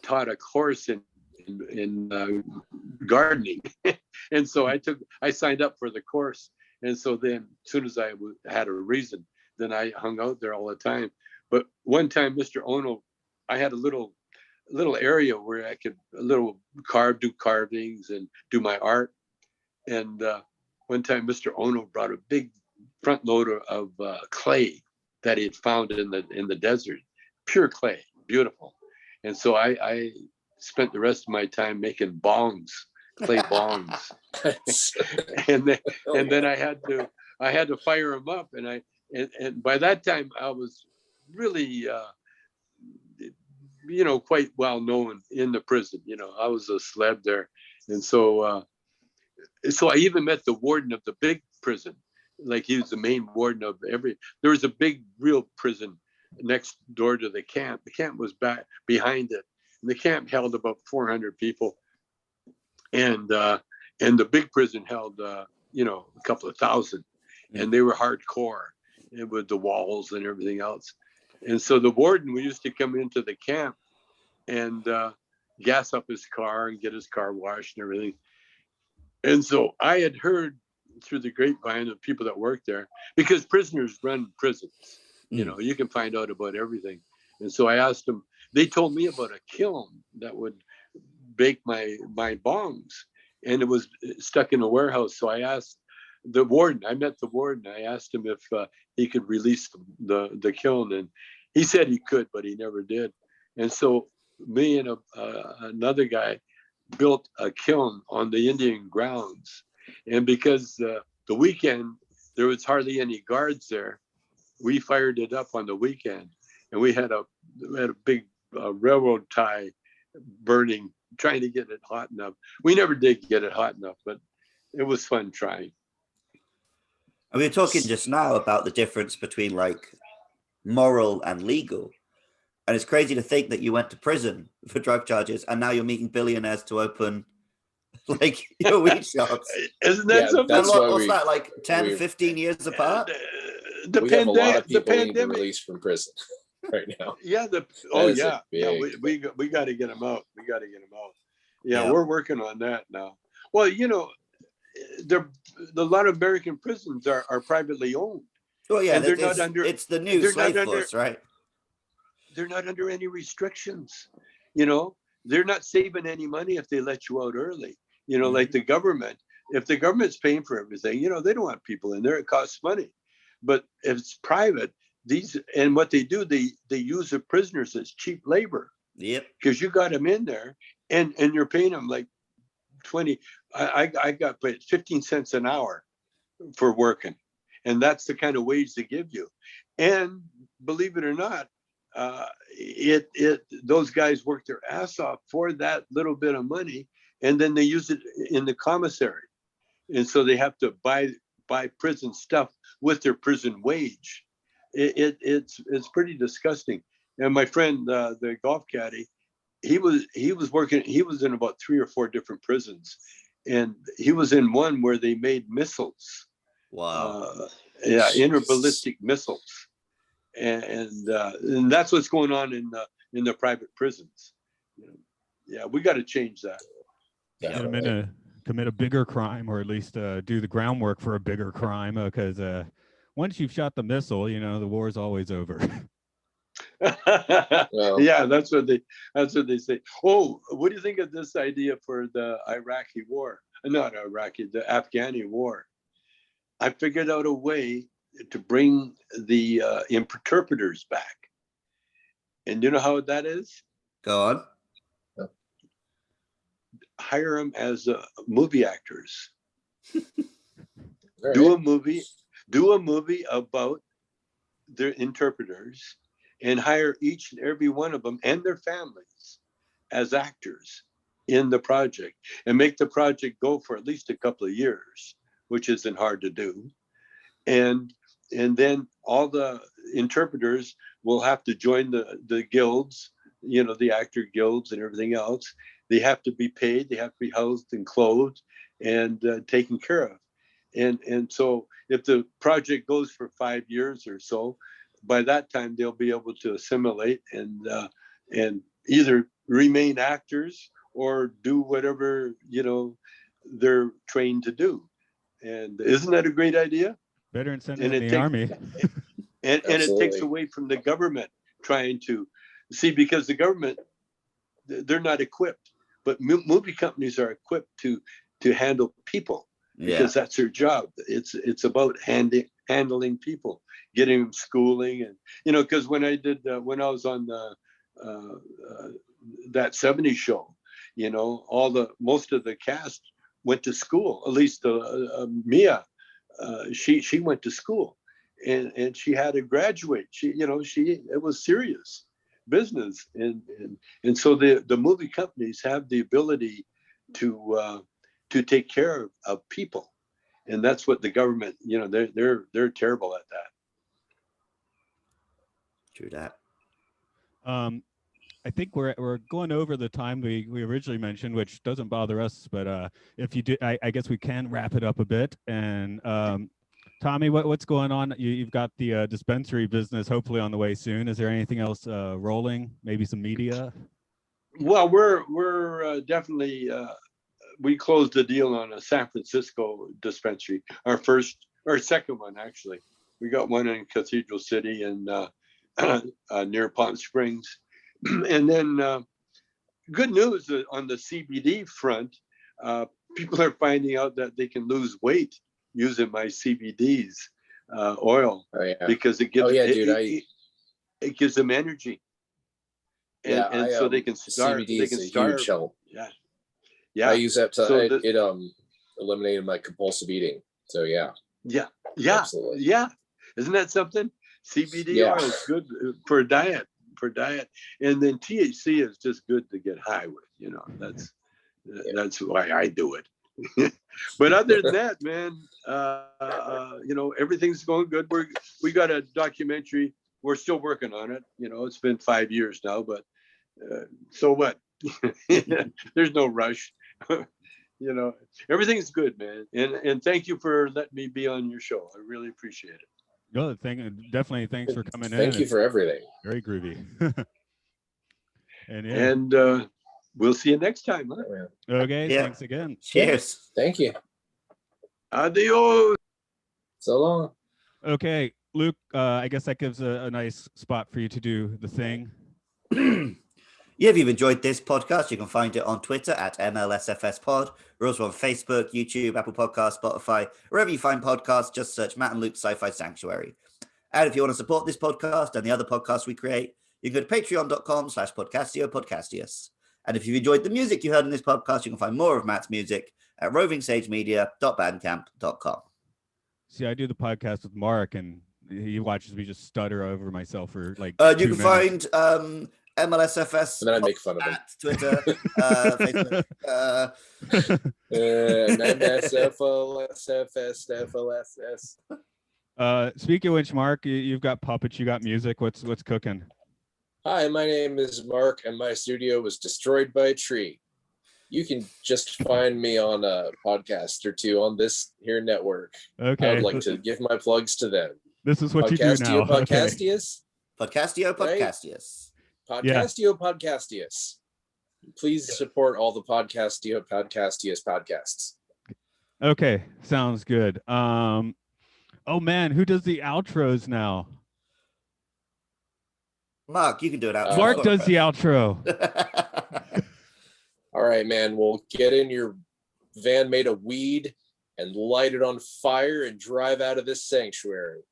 taught a course in in gardening. And so I signed up for the course. And so then as soon as I had a reason, then I hung out there all the time. But one time, Mr. Ono, I had a little area where I could do carvings and do my art. And one time, Mr. Ono brought a big front loader of clay that he had found in the desert, pure clay, beautiful. And so I spent the rest of my time making bongs, clay bongs. and then I had to fire them up, and by that time I was really quite well known in the prison. I was a celeb there, and so I even met the warden of the big prison. Like, he was the main warden of there was a big real prison next door to the camp. The camp was back behind it, and the camp held about 400 people, and the big prison held a couple of thousand, and they were hardcore, and with the walls and everything else. And so the warden, we used to come into the camp and gas up his car and get his car washed and everything. And so I had heard through the grapevine of people that work there, because prisoners run prisons, you can find out about everything. And so I asked them, they told me about a kiln that would bake my bongs, and it was stuck in a warehouse. So I asked the warden, I met the warden, I asked him if he could release the kiln, and he said he could, but he never did. And so me and another guy built a kiln on the Indian grounds. And because the weekend, there was hardly any guards there, we fired it up on the weekend. And we had a big railroad tie burning, trying to get it hot enough. We never did get it hot enough, but it was fun trying. And we were talking just now about the difference between like moral and legal. And it's crazy to think that you went to prison for drug charges and now you're meeting billionaires to open like your weed shops. Isn't that something? What's that, like 10, 15 years apart? We have a lot of people being released from prison right now. Yeah, we got to get them out. Yeah, we're working on that now. Well, a lot of American prisons are privately owned. Well, yeah, it's the new slave force, right? They're not under any restrictions. They're not saving any money if they let you out early. Like the government, if the government's paying for everything, they don't want people in there. It costs money. But if it's private, and what they do, they use the prisoners as cheap labor. Yep. Because you got them in there, and you're paying them like 20. I got paid 15 cents an hour for working, and that's the kind of wage they give you. And believe it or not, those guys work their ass off for that little bit of money, and then they use it in the commissary, and so they have to buy prison stuff with their prison wage. It's pretty disgusting. And my friend, the golf caddy, he was working. He was in about 3 or 4 different prisons, and he was in one where they made missiles. Wow. Interballistic missiles. And that's what's going on in the private prisons. Yeah, we got to change that. Yeah, commit a bigger crime, or at least do the groundwork for a bigger crime, because once you've shot the missile, the war is always over. Well, yeah, that's what they say. Oh, what do you think of this idea for the Iraqi war? Not Iraqi, the Afghani war. I figured out a way to bring the interpreters back. And you know how that is? Go on. Hire them as movie actors. Do a movie about their interpreters, and hire each and every one of them and their families as actors in the project, and make the project go for at least a couple of years, which isn't hard to do. And then all the interpreters will have to join the guilds, the actor guilds and everything else. They have to be paid. They have to be housed and clothed and taken care of. And so if the project goes for 5 years or so, by that time they'll be able to assimilate and either remain actors or do whatever, they're trained to do. And isn't that a great idea? Better than sending in the army. And it takes away from the government trying to see, because the government, they're not equipped, but movie companies are equipped to handle people, because that's their job. It's about handling people, getting them schooling, and because when I was on that 70s show, most of the cast went to school. At least Mia, she went to school, and she had to graduate. It was serious business, and so the movie companies have the ability to take care of people, and that's what the government, they're terrible at that. True that. I think we're going over the time we originally mentioned, which doesn't bother us, but if you do, I guess we can wrap it up a bit. And Tommy, what's going on? You've got the dispensary business hopefully on the way soon. Is there anything else rolling? Maybe some media? Well, we're definitely we closed the deal on a San Francisco dispensary, our second one actually. We got one in Cathedral City and near Palm Springs. And then good news on the CBD front, people are finding out that they can lose weight using my CBD's oil. Oh, yeah. Because it gives it gives them energy. And, Yeah, so they can start. CBD they can is a start. huge help. Yeah. I use that to So it eliminated my compulsive eating. So yeah. Absolutely. Yeah. Isn't that something? CBD oil is good for diet. And then THC is just good to get high with. That's why I do it. But other than that, man, everything's going good. We got a documentary. We're still working on it. It's been 5 years now, but so what? There's no rush. Everything's good, man. And thank you for letting me be on your show. I really appreciate it. No, definitely. Thanks for coming in. Thank you for everything. Very groovy. And we'll see you next time. Huh? Okay. Yeah. Thanks again. Cheers. Thank you. Adios. So long. Okay, Luke, I guess that gives a nice spot for you to do the thing. Yeah, if you've enjoyed this podcast, you can find it on Twitter at MLSFSPod. We're also on Facebook, YouTube, Apple Podcasts, Spotify. Wherever you find podcasts, just search Matt and Luke's Sci-Fi Sanctuary. And if you want to support this podcast and the other podcasts we create, you can go to patreon.com/podcastio-podcastius. And if you've enjoyed the music you heard in this podcast, you can find more of Matt's music at rovingsagemedia.bandcamp.com. See, I do the podcast with Mark, and he watches me just stutter over myself for like you can find MLSFS and then I make fun of him. at Twitter, Facebook. Speaking of which, Mark, you've got puppets, you got music. What's cooking? Hi, my name is Mark, and my studio was destroyed by a tree. You can just find me on a podcast or two on this here network. Okay. I would like to give my plugs to them. This is what you do now. Podcastius. Podcastio Podcastius. Podcastio Podcastius. Please support all the Podcastio Podcastius podcasts. Okay, sounds good. Oh man, who does the outros now? Mark, you can do it out. Mark does the outro. All right, man. We'll get in your van made of weed and light it on fire and drive out of this sanctuary.